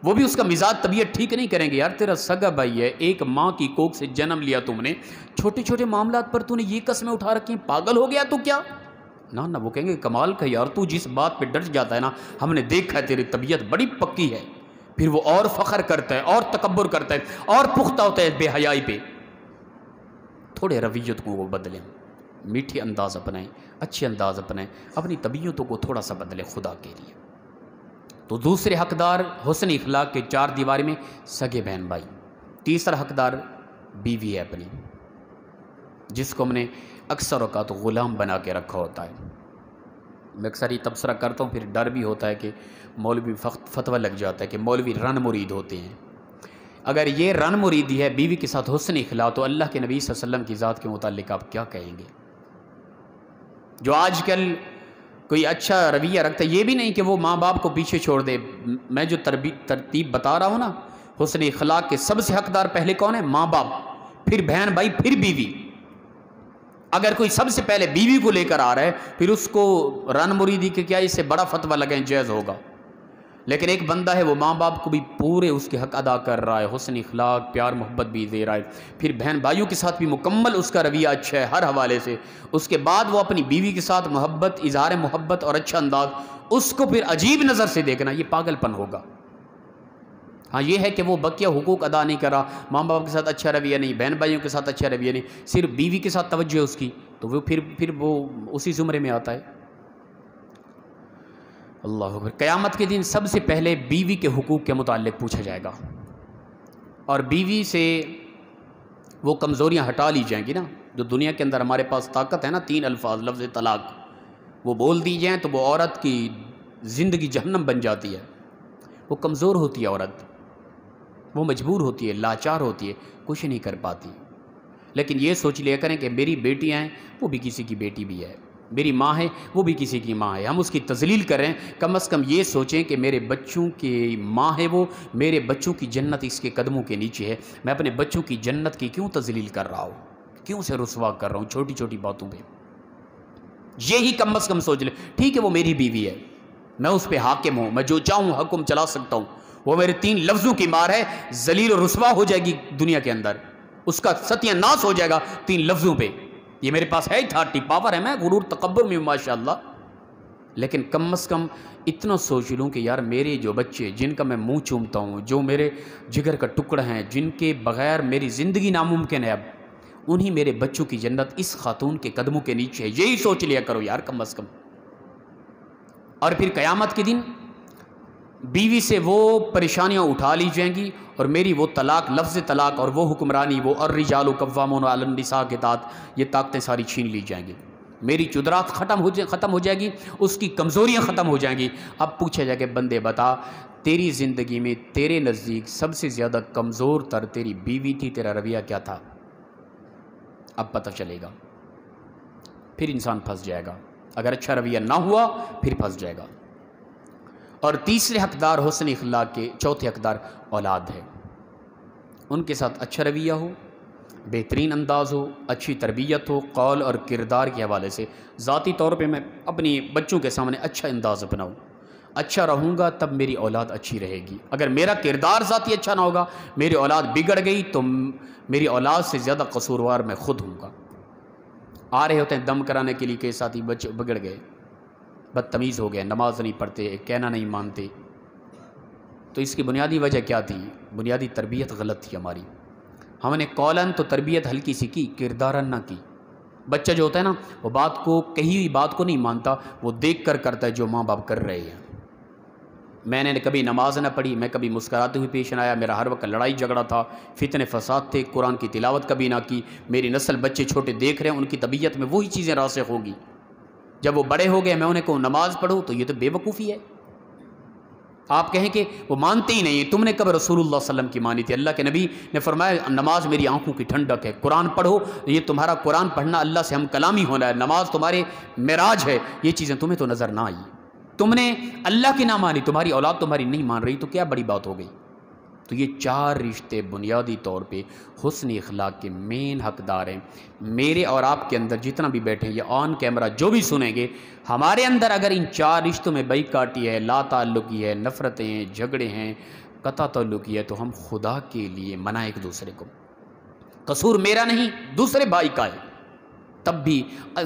وہ بھی اس کا مزاج طبیعت ٹھیک نہیں کریں گے. یار تیرا سگا بھائی ہے، ایک ماں کی کوکھ سے جنم لیا تم نے، چھوٹے چھوٹے معاملات پر تو نے یہ قسمیں اٹھا رکھی ہیں، پاگل ہو گیا تو کیا؟ نہ وہ کہیں گے کمال کا یار تو جس بات پہ ڈٹ جاتا ہے نا، ہم نے دیکھا ہے تیری طبیعت بڑی پکی ہے. پھر وہ اور فخر کرتا ہے اور تکبر کرتا ہے اور پختہ ہوتا ہے بے حیائی پہ. تھوڑے رویت کو وہ بدلیں، میٹھے انداز اپنائیں، اچھے انداز اپنائیں، اپنی طبیعتوں کو تھوڑا سا بدلیں خدا کے لیے. تو دوسرے حقدار حسن اخلاق کے 4 دیواری میں سگے بہن بھائی. تیسرا حقدار بیوی ہے اپنی، جس کو ہم نے اکثر اوقات غلام بنا کے رکھا ہوتا ہے. میں اکثر یہ تبصرہ کرتا ہوں، پھر ڈر بھی ہوتا ہے کہ مولوی فتویٰ لگ جاتا ہے کہ مولوی رن مرید ہوتے ہیں. اگر یہ رن مریدی ہے بیوی کے ساتھ حسن اخلاق، تو اللہ کے نبی صلی اللہ علیہ وسلم کی ذات کے متعلق آپ کیا کہیں گے؟ جو آج کل کوئی اچھا رویہ رکھتا ہے، یہ بھی نہیں کہ وہ ماں باپ کو پیچھے چھوڑ دے. میں جو ترتیب بتا رہا ہوں نا، حسن اخلاق کے سب سے حقدار پہلے کون ہے؟ ماں باپ، پھر بہن بھائی، پھر بیوی. اگر کوئی سب سے پہلے بیوی کو لے کر آ رہا ہے، پھر اس کو رن مریدی کے کیا اس سے بڑا فتویٰ لگیں جائز ہوگا. لیکن ایک بندہ ہے وہ ماں باپ کو بھی پورے اس کے حق ادا کر رہا ہے، حسن اخلاق، پیار محبت بھی دے رہا ہے، پھر بہن بھائیوں کے ساتھ بھی مکمل اس کا رویہ اچھا ہے ہر حوالے سے، اس کے بعد وہ اپنی بیوی کے ساتھ محبت، اظہار محبت اور اچھا انداز، اس کو پھر عجیب نظر سے دیکھنا، یہ پاگل پن ہوگا۔ ہاں یہ ہے کہ وہ بقیہ حقوق ادا نہیں کر رہا، ماں باپ کے ساتھ اچھا رویہ نہیں، بہن بھائیوں کے ساتھ اچھا رویہ نہیں، صرف بیوی کے ساتھ توجہ ہے اس کی، تو وہ پھر وہ اسی زمرے میں آتا ہے۔ اللہ اکبر۔ قیامت کے دن سب سے پہلے بیوی کے حقوق کے متعلق پوچھا جائے گا، اور بیوی سے وہ کمزوریاں ہٹا لی جائیں گی نا، جو دنیا کے اندر ہمارے پاس طاقت ہے نا، 3 الفاظ لفظ طلاق، وہ بول دی جائیں تو وہ عورت کی زندگی جہنم بن جاتی ہے، وہ کمزور ہوتی ہے عورت، وہ مجبور ہوتی ہے، لاچار ہوتی ہے، کچھ نہیں کر پاتی۔ لیکن یہ سوچ لیا کریں کہ میری بیٹیاں ہیں، وہ بھی کسی کی بیٹی بھی ہے، میری ماں ہے، وہ بھی کسی کی ماں ہے، ہم اس کی تذلیل کریں، کم از کم یہ سوچیں کہ میرے بچوں کی ماں ہے وہ، میرے بچوں کی جنت اس کے قدموں کے نیچے ہے، میں اپنے بچوں کی جنت کی کیوں تذلیل کر رہا ہوں، کیوں سے رسوا کر رہا ہوں چھوٹی چھوٹی باتوں پہ۔ یہی کم از کم سوچ لیں، ٹھیک ہے وہ میری بیوی ہے، میں اس پہ حاکم ہوں، میں جو چاہوں حکم چلا سکتا ہوں، وہ میرے 3 لفظوں کی مار ہے، ذلیل و رسوا ہو جائے گی دنیا کے اندر، اس کا ستیہ ناس ہو جائے گا 3 لفظوں پہ۔ یہ میرے پاس ہے اتھارٹی پاور ہے، میں غرور تکبر میں ماشاءاللہ، لیکن کم از کم اتنا سوچ لوں کہ یار میرے جو بچے جن کا میں منہ چومتا ہوں، جو میرے جگر کا ٹکڑا ہیں، جن کے بغیر میری زندگی ناممکن ہے، اب انہی میرے بچوں کی جنت اس خاتون کے قدموں کے نیچے ہے، یہی سوچ لیا کرو یار کم از کم۔ اور پھر قیامت کے دن بیوی سے وہ پریشانیاں اٹھا لی جائیں گی، اور میری وہ طلاق، لفظ طلاق، اور وہ حکمرانی، وہ الرجال قوامون علی النساء کے تحت، یہ طاقتیں ساری چھین لی جائیں گی، میری چدرات ختم ہو جائے گی، اس کی کمزوریاں ختم ہو جائیں گی۔ اب پوچھا جائے کہ بندے بتا تیری زندگی میں تیرے نزدیک سب سے زیادہ کمزور تر تیری بیوی تھی، تیرا رویہ کیا تھا؟ اب پتہ چلے گا، پھر انسان پھنس جائے گا، اگر اچھا رویہ نہ ہوا پھر پھنس جائے گا۔ اور تیسرے حقدار حسن اخلاق کے، چوتھے حقدار اولاد ہے، ان کے ساتھ اچھا رویہ ہو، بہترین انداز ہو، اچھی تربیت ہو، قول اور کردار کے حوالے سے ذاتی طور پہ میں اپنی بچوں کے سامنے اچھا انداز اپناؤں، اچھا رہوں گا تب میری اولاد اچھی رہے گی۔ اگر میرا کردار ذاتی اچھا نہ ہوگا، میری اولاد بگڑ گئی تو میری اولاد سے زیادہ قصوروار میں خود ہوں گا۔ آ رہے ہوتے ہیں دم کرانے کے لیے کہ ساتھی بچے بگڑ گئے، بدتمیز ہو گئے، نماز نہیں پڑھتے، کہنا نہیں مانتے، تو اس کی بنیادی وجہ کیا تھی؟ بنیادی تربیت غلط تھی ہماری، ہم نے قولاً تو تربیت ہلکی سی کی، کرداراً نہ کی۔ بچہ جو ہوتا ہے نا، وہ بات کو، کہی ہوئی بات کو نہیں مانتا، وہ دیکھ کر کرتا ہے جو ماں باپ کر رہے ہیں۔ میں نے کبھی نماز نہ پڑھی، میں کبھی مسکراتے ہوئے پیش نہ آیا، میرا ہر وقت لڑائی جھگڑا تھا، فتنے فساد تھے، قرآن کی تلاوت کبھی نہ کی، میری نسل بچے چھوٹے دیکھ رہے ہیں، ان کی طبیعت میں وہی چیزیں راسخ ہوگی۔ جب وہ بڑے ہو گئے میں انہیں کہوں نماز پڑھو تو یہ تو بے وقوفی ہے۔ آپ کہیں کہ وہ مانتے ہی نہیں، تم نے کب رسول اللہ صلی اللہ علیہ وسلم کی مانی تھی؟ اللہ کے نبی نے فرمایا نماز میری آنکھوں کی ٹھنڈک ہے، قرآن پڑھو، یہ تمہارا قرآن پڑھنا اللہ سے ہم کلامی ہونا ہے، نماز تمہارے معراج ہے، یہ چیزیں تمہیں تو نظر نہ آئی، تم نے اللہ کی نہ مانی، تمہاری اولاد تمہاری نہیں مان رہی، تو کیا بڑی بات ہو گئی؟ تو یہ 4 رشتے بنیادی طور پہ حسن اخلاق کے مین حقدار ہیں۔ میرے اور آپ کے اندر جتنا بھی بیٹھے ہیں یا آن کیمرہ جو بھی سنیں گے، ہمارے اندر اگر ان 4 رشتوں میں بائیکاٹی ہے، لا تعلقی ہے، نفرتیں ہیں، جھگڑے ہیں، قطع تعلقی ہے، تو ہم خدا کے لیے منائیں ایک دوسرے کو، قصور میرا نہیں دوسرے بھائی کا ہے، تب بھی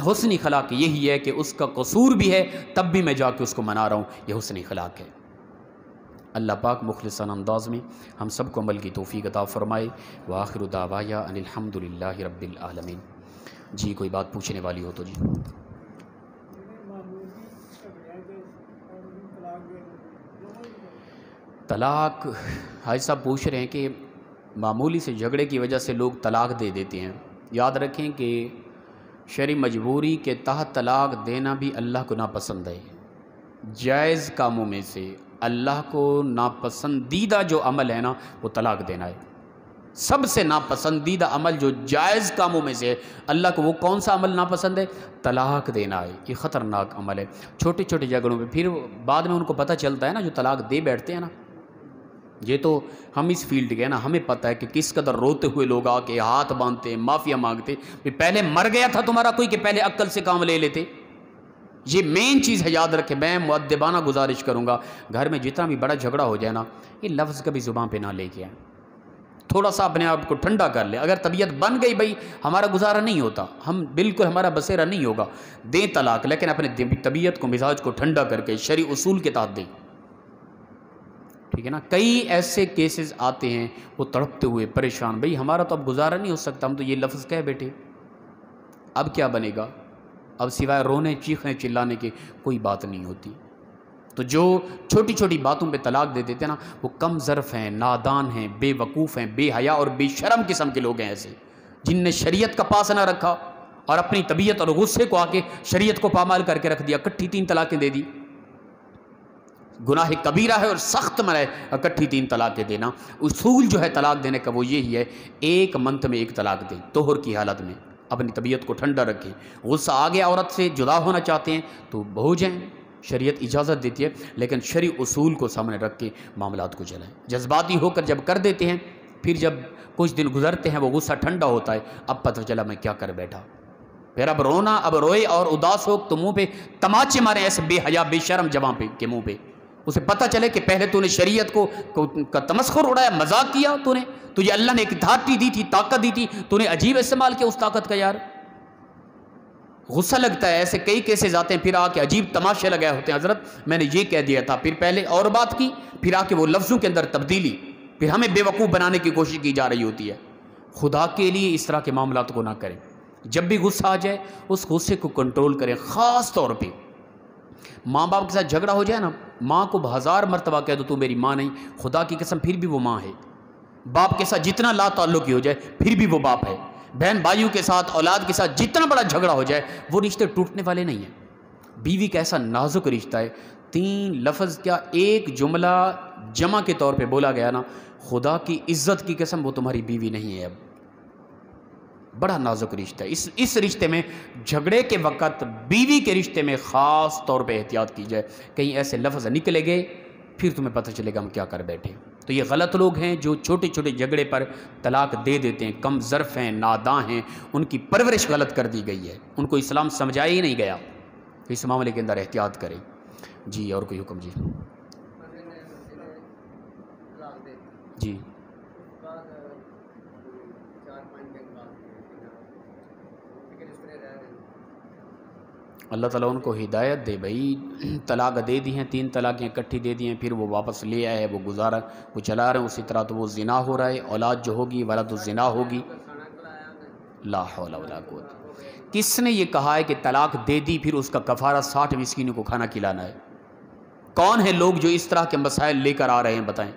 حسن اخلاق یہی ہے کہ اس کا قصور بھی ہے تب بھی میں جا کے اس کو منا رہا ہوں، یہ حسن اخلاق ہے۔ اللہ پاک مخلصانہ انداز میں ہم سب کو عمل کی توفیق عطا فرمائے۔ وآخر دعوایا ان الحمد للہ رب العالمین۔ جی کوئی بات پوچھنے والی ہو تو جی۔ طلاق حاج صاحب پوچھ رہے ہیں کہ معمولی سے جھگڑے کی وجہ سے لوگ طلاق دے دیتے ہیں، یاد رکھیں کہ شرعی مجبوری کے تحت طلاق دینا بھی اللہ کو ناپسند ہے۔ جائز کاموں میں سے اللہ کو ناپسندیدہ جو عمل ہے نا وہ طلاق دینا ہے۔ سب سے ناپسندیدہ عمل جو جائز کاموں میں سے ہے، اللہ کو وہ کون سا عمل ناپسند ہے؟ طلاق دینا ہے۔ یہ خطرناک عمل ہے۔ چھوٹے چھوٹے جھگڑوں میں پھر بعد میں ان کو پتہ چلتا ہے نا، جو طلاق دے بیٹھتے ہیں نا، یہ تو ہم اس فیلڈ کے ہیں نا، ہمیں پتہ ہے کہ کس قدر روتے ہوئے لوگ آ کے ہاتھ باندھتے ہیں، معافیا مانگتے، پہلے مر گیا تھا تمہارا کوئی کہ پہلے عقل سے کام لے لیتے؟ یہ مین چیز ہے، یاد رکھیں. میں مؤدبانہ گزارش کروں گا، گھر میں جتنا بھی بڑا جھگڑا ہو جائے نا، یہ لفظ کبھی زبان پہ نہ لے کے آئیں. تھوڑا سا اپنے آپ کو ٹھنڈا کر لیں. اگر طبیعت بن گئی بھائی ہمارا گزارا نہیں ہوتا، ہم بالکل ہمارا بسیرا نہیں ہوگا، دیں طلاق، لیکن اپنے طبیعت کو، مزاج کو ٹھنڈا کر کے شرعی اصول کے تحت دیں. ٹھیک ہے نا. کئی ایسے کیسز آتے ہیں وہ تڑپتے ہوئے پریشان، بھئی ہمارا تو اب گزارا نہیں ہو سکتا، ہم تو یہ لفظ کہہ بیٹھے، اب کیا بنے گا؟ اب سوائے رونے چیخنے چلانے کے کوئی بات نہیں ہوتی. تو جو چھوٹی چھوٹی باتوں پہ طلاق دے دیتے ہیں نا، وہ کم ظرف ہیں، نادان ہیں، بے وقوف ہیں، بے حیا اور بے شرم قسم کے لوگ ہیں ایسے، جن نے شریعت کا پاس نہ رکھا اور اپنی طبیعت اور غصے کو آ کے شریعت کو پامال کر کے رکھ دیا، اکٹھی 3 طلاقیں دے دی. گناہ کبیرہ ہے اور سخت میں ہے اکٹھی 3 طلاقیں دینا. اصول جو ہے طلاق دینے کا وہ یہی ہے، 1 منتھ میں 1 طلاق دیں، طہر کی حالت میں. اپنی طبیعت کو ٹھنڈا رکھیں. غصہ آ گیا، عورت سے جدا ہونا چاہتے ہیں تو ہو جائیں، شریعت اجازت دیتی ہے، لیکن شرعی اصول کو سامنے رکھ کے معاملات کو چلائیں. جذباتی ہو کر جب کر دیتے ہیں، پھر جب کچھ دن گزرتے ہیں وہ غصہ ٹھنڈا ہوتا ہے، اب پتہ چلا میں کیا کر بیٹھا. پھر اب رونا، اب روئے اور اداس ہو تو منہ پہ تماچے مارے ایسے بے حیا بے شرم جوان پہ کے منہ پہ. اسے پتہ چلے کہ پہلے تو نے شریعت کا تمسخر اڑایا، مذاق کیا، تجھے اللہ نے ایک اتھارٹی دی تھی، طاقت دی تھی، تو نے عجیب استعمال کیا اس طاقت کا. یار غصہ لگتا ہے. ایسے کئی کیسز آتے ہیں، پھر آ کے عجیب تماشے لگائے ہوتے ہیں، حضرت میں نے یہ کہہ دیا تھا، پھر پہلے اور بات کی، پھر آ کے وہ لفظوں کے اندر تبدیلی، پھر ہمیں بے وقوف بنانے کی کوشش کی جا رہی ہوتی ہے. خدا کے لیے اس طرح کے معاملات کو نہ کریں. جب بھی غصہ آ جائے اس غصے کو کنٹرول کریں. خاص طور پہ ماں باپ کے ساتھ جھگڑا ہو جائے نا، ماں کو 1000 مرتبہ کہہ دو تو میری ماں نہیں، خدا کی قسم پھر بھی وہ ماں ہے. باپ کے ساتھ جتنا لا تعلقی ہو جائے پھر بھی وہ باپ ہے. بہن بھائیوں کے ساتھ، اولاد کے ساتھ جتنا بڑا جھگڑا ہو جائے وہ رشتے ٹوٹنے والے نہیں ہیں. بیوی کا ایسا نازک رشتہ ہے، 3 لفظ کیا 1 جملہ جمع کے طور پہ بولا گیا نا، خدا کی عزت کی قسم وہ تمہاری بیوی نہیں ہے. اب بڑا نازک رشتہ ہے. اس رشتے میں جھگڑے کے وقت بیوی کے رشتے میں خاص طور پہ احتیاط کی جائے. کہیں ایسے لفظ نکلے گئے پھر تمہیں پتہ چلے گا ہم کیا کر بیٹھے. تو یہ غلط لوگ ہیں جو چھوٹے چھوٹے جھگڑے پر طلاق دے دیتے ہیں، کم ظرف ہیں، ناداں ہیں، ان کی پرورش غلط کر دی گئی ہے، ان کو اسلام سمجھایا ہی نہیں گیا. تو اس معاملے کے اندر احتیاط کریں. جی اور کوئی حکم؟ جی جی اللہ تعالیٰ ان کو ہدایت دے. بھائی طلاق دے دی ہیں، 3 طلاقیں اکٹھی دے دی ہیں، پھر وہ واپس لے آئے، وہ گزارا وہ چلا رہے ہیں اسی طرح، تو وہ زنا ہو رہا ہے. اولاد جو ہوگی ولد الزنا ہوگی. لا حول ولا قوت. کس نے یہ کہا ہے کہ طلاق دے دی پھر اس کا کفارہ 60 مسکینوں کو کھانا کھلانا ہے؟ کون ہیں لوگ جو اس طرح کے مسائل لے کر آ رہے ہیں؟ بتائیں.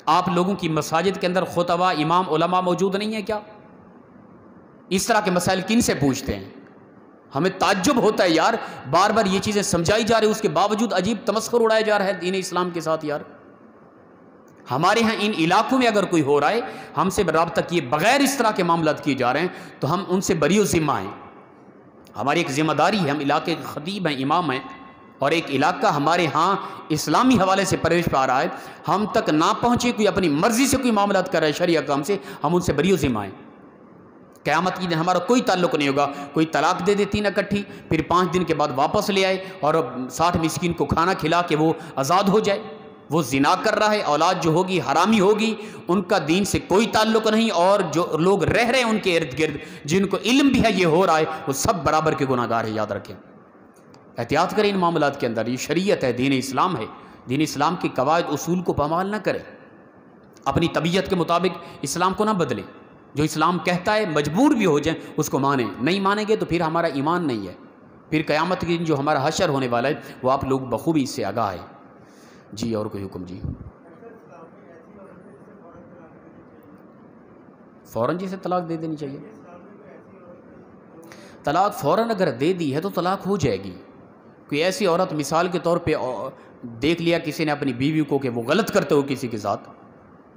آپ لوگوں کی مساجد کے اندر خطبہ، امام، علماء موجود نہیں ہیں کیا؟ اس طرح کے مسائل کن سے پوچھتے ہیں؟ ہمیں تعجب ہوتا ہے یار، بار بار یہ چیزیں سمجھائی جا رہی، اس کے باوجود عجیب تمسخر اڑایا جا رہا ہے دین اسلام کے ساتھ. یار ہمارے ہاں ان علاقوں میں اگر کوئی ہو رہا ہے، ہم سے رابطہ کیے بغیر اس طرح کے معاملات کیے جا رہے ہیں، تو ہم ان سے بری و ذمہ ہیں. ہماری ایک ذمہ داری ہے، ہم علاقے کے خطیب ہیں، امام ہیں، اور ایک علاقہ ہمارے ہاں اسلامی حوالے سے پرویش پا رہا ہے، ہم تک نہ پہنچے، کوئی اپنی مرضی سے کوئی معاملات کر رہا ہے شرعی احکام سے، ہم ان سے بری و ذمہ ہیں. قیامت کی دن ہمارا کوئی تعلق نہیں ہوگا. کوئی طلاق دے دے 3 اکٹھی، پھر 5 دن کے بعد واپس لے آئے اور 60 مسکین کو کھانا کھلا کے وہ آزاد ہو جائے. وہ زنا کر رہا ہے، اولاد جو ہوگی حرامی ہوگی، ان کا دین سے کوئی تعلق نہیں. اور جو لوگ رہ رہے ہیں ان کے ارد گرد، جن کو علم بھی ہے یہ ہو رہا ہے، وہ سب برابر کے گناہ گار ہیں. یاد رکھیں، احتیاط کریں ان معاملات کے اندر. یہ شریعت ہے، دین اسلام ہے. دین اسلام کے قواعد اصول کو پامال نہ کریں. اپنی طبیعت کے مطابق اسلام کو نہ بدلیں. جو اسلام کہتا ہے مجبور بھی ہو جائیں اس کو مانیں. نہیں مانیں گے تو پھر ہمارا ایمان نہیں ہے. پھر قیامت کے دن جو ہمارا حشر ہونے والا ہے وہ آپ لوگ بخوبی اس سے آگاہ ہے. جی اور کوئی حکم؟ جی فوراً جی سے طلاق دے دینی چاہیے. طلاق فوراً اگر دے دی ہے تو طلاق ہو جائے گی. کوئی ایسی عورت مثال کے طور پہ دیکھ لیا کسی نے اپنی بیوی کو کہ وہ غلط کرتے ہو کسی کے ساتھ،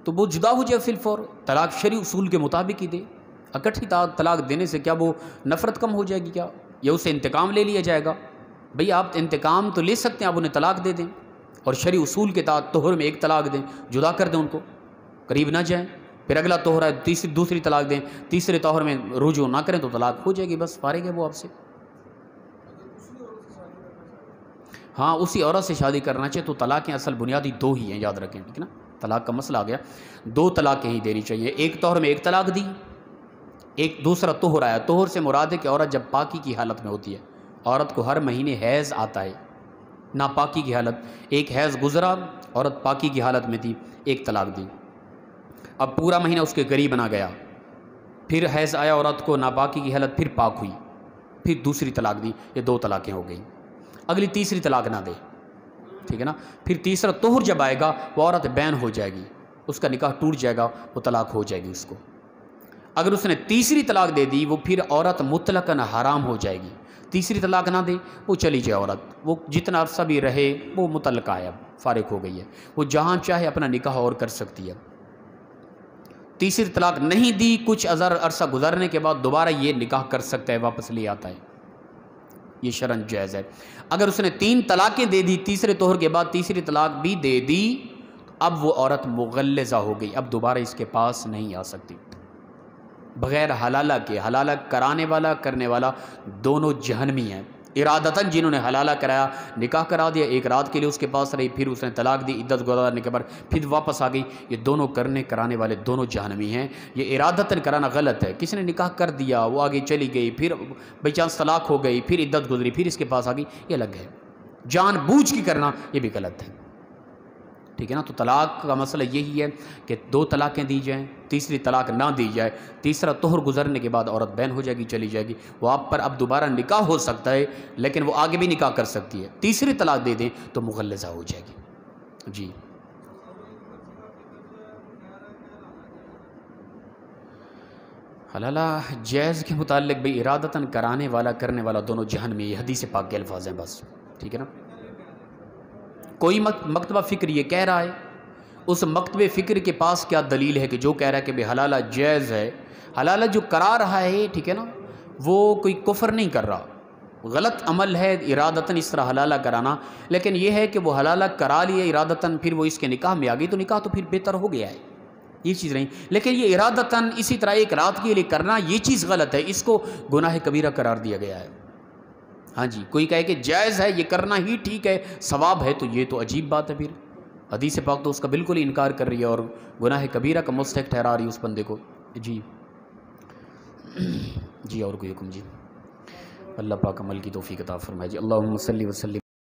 تو وہ جدا ہو جائے فی الفور. طلاق شرعی اصول کے مطابق ہی دے. اکٹھی طلاق دینے سے کیا وہ نفرت کم ہو جائے گی کیا؟ یا اسے انتقام لے لیا جائے گا؟ بھئی آپ انتقام تو لے سکتے ہیں، آپ انہیں طلاق دے دیں اور شرعی اصول کے تحت طہر میں 1 طلاق دیں، جدا کر دیں، ان کو قریب نہ جائیں. پھر اگلا طہر ہے دوسری طلاق دیں، تیسرے طہر میں رجوع نہ کریں تو طلاق ہو جائے گی، بس فارغ ہے وہ آپ سے. ہاں اسی عورت سے شادی کرنا چاہیے تو طلاقیں اصل بنیادی دو ہی ہیں، یاد رکھیں، ٹھیک ہے نا، طلاق کا مسئلہ آ گیا، دو طلاقیں ہی دینی چاہیے، ایک طہر میں ایک طلاق دی، ایک دوسرا طہر آیا۔ طہر سے مراد ہے کہ عورت جب پاکی کی حالت میں ہوتی ہے، عورت کو ہر مہینے حیض آتا ہے، ناپاکی کی حالت، ایک حیض گزرا، عورت پاکی کی حالت میں تھی، ایک طلاق دی، اب پورا مہینہ اس کے قریب نہ گیا، پھر حیض آیا عورت کو، ناپاکی کی حالت، پھر پاک ہوئی، پھر دوسری طلاق دی، یہ دو طلاقیں ہو گئیں، اگلی تیسری طلاق نہ دے، ٹھیک ہے نا، پھر تیسرا طہر جب آئے گا وہ عورت بین ہو جائے گی، اس کا نکاح ٹوٹ جائے گا، وہ طلاق ہو جائے گی اس کو۔ اگر اس نے تیسری طلاق دے دی وہ پھر عورت مطلقاً حرام ہو جائے گی، تیسری طلاق نہ دے وہ چلی جائے عورت، وہ جتنا عرصہ بھی رہے وہ مطلقہ ہے، اب فارغ ہو گئی ہے، وہ جہاں چاہے اپنا نکاح اور کر سکتی ہے۔ تیسری طلاق نہیں دی، کچھ عرصہ گزرنے کے بعد دوبارہ یہ نکاح کر سکتا ہے، واپس لے آتا ہے، یہ شرعاً جائز ہے۔ اگر اس نے 3 طلاقیں دے دی تیسرے طہر کے بعد، تیسری طلاق بھی دے دی، اب وہ عورت مغلظہ ہو گئی، اب دوبارہ اس کے پاس نہیں آ سکتی، بغیر حلالہ کے۔ حلالہ کرانے والا کرنے والا دونوں جہنمی ہیں، ارادتاً جنہوں نے حلالہ کرایا، نکاح کرا دیا، ایک رات کے لیے اس کے پاس رہی، پھر اس نے طلاق دی، عدت گزارنے کے بعد پھر واپس آ گئی، یہ دونوں کرانے والے دونوں جہنمی ہیں۔ یہ ارادتاً کرانا غلط ہے، کسی نے نکاح کر دیا، وہ آگے چلی گئی، پھر بائی چانس طلاق ہو گئی، پھر عدت گزری، پھر اس کے پاس آ گئی، یہ الگ ہے۔ جان بوجھ کے کرنا یہ بھی غلط ہے، ٹھیک ہے نا۔ تو طلاق کا مسئلہ یہی ہے کہ 2 طلاقیں دی جائیں، تیسری طلاق نہ دی جائے، تیسرا طہر گزرنے کے بعد عورت بین ہو جائے گی، چلی جائے گی، وہ آپ پر اب دوبارہ نکاح ہو سکتا ہے لیکن وہ آگے بھی نکاح کر سکتی ہے، تیسری طلاق دے دیں تو مغلظہ ہو جائے گی۔ جی حلالہ جائز کے متعلق بھی ارادتاً کرانے والا کرنے والا دونوں جہنمی، یہ حدیث پاک کے الفاظ ہیں بس، ٹھیک ہے نا۔ کوئی مکتبہ فکر یہ کہہ رہا ہے، اس مکتبہ فکر کے پاس کیا دلیل ہے کہ جو کہہ رہا ہے کہ بے حلالہ جائز ہے، حلالہ جو کرا رہا ہے، ٹھیک ہے نا، وہ کوئی کفر نہیں کر رہا، غلط عمل ہے ارادتاً اس طرح حلالہ کرانا، لیکن یہ ہے کہ وہ حلالہ کرا لیے ارادتاً، پھر وہ اس کے نکاح میں آ گئی تو نکاح تو پھر بہتر ہو گیا ہے، یہ چیز نہیں، لیکن یہ ارادتاً اسی طرح ایک رات کے لیے کرنا یہ چیز غلط ہے، اس کو گناہ کبیرہ قرار دیا گیا ہے۔ ہاں جی، کوئی کہے کہ جائز ہے، یہ کرنا ہی ٹھیک ہے، ثواب ہے، تو یہ تو عجیب بات ہے، پھر حدیث پاک تو اس کا بالکل انکار کر رہی ہے اور گناہ کبیرہ کا مستحق ٹھہرا رہی ہے اس بندے کو۔ جی جی اور کوئی حکم؟ جی اللہ پاک عمل کی توفیق عطا فرمائے۔ جی اللہم صلی وسلم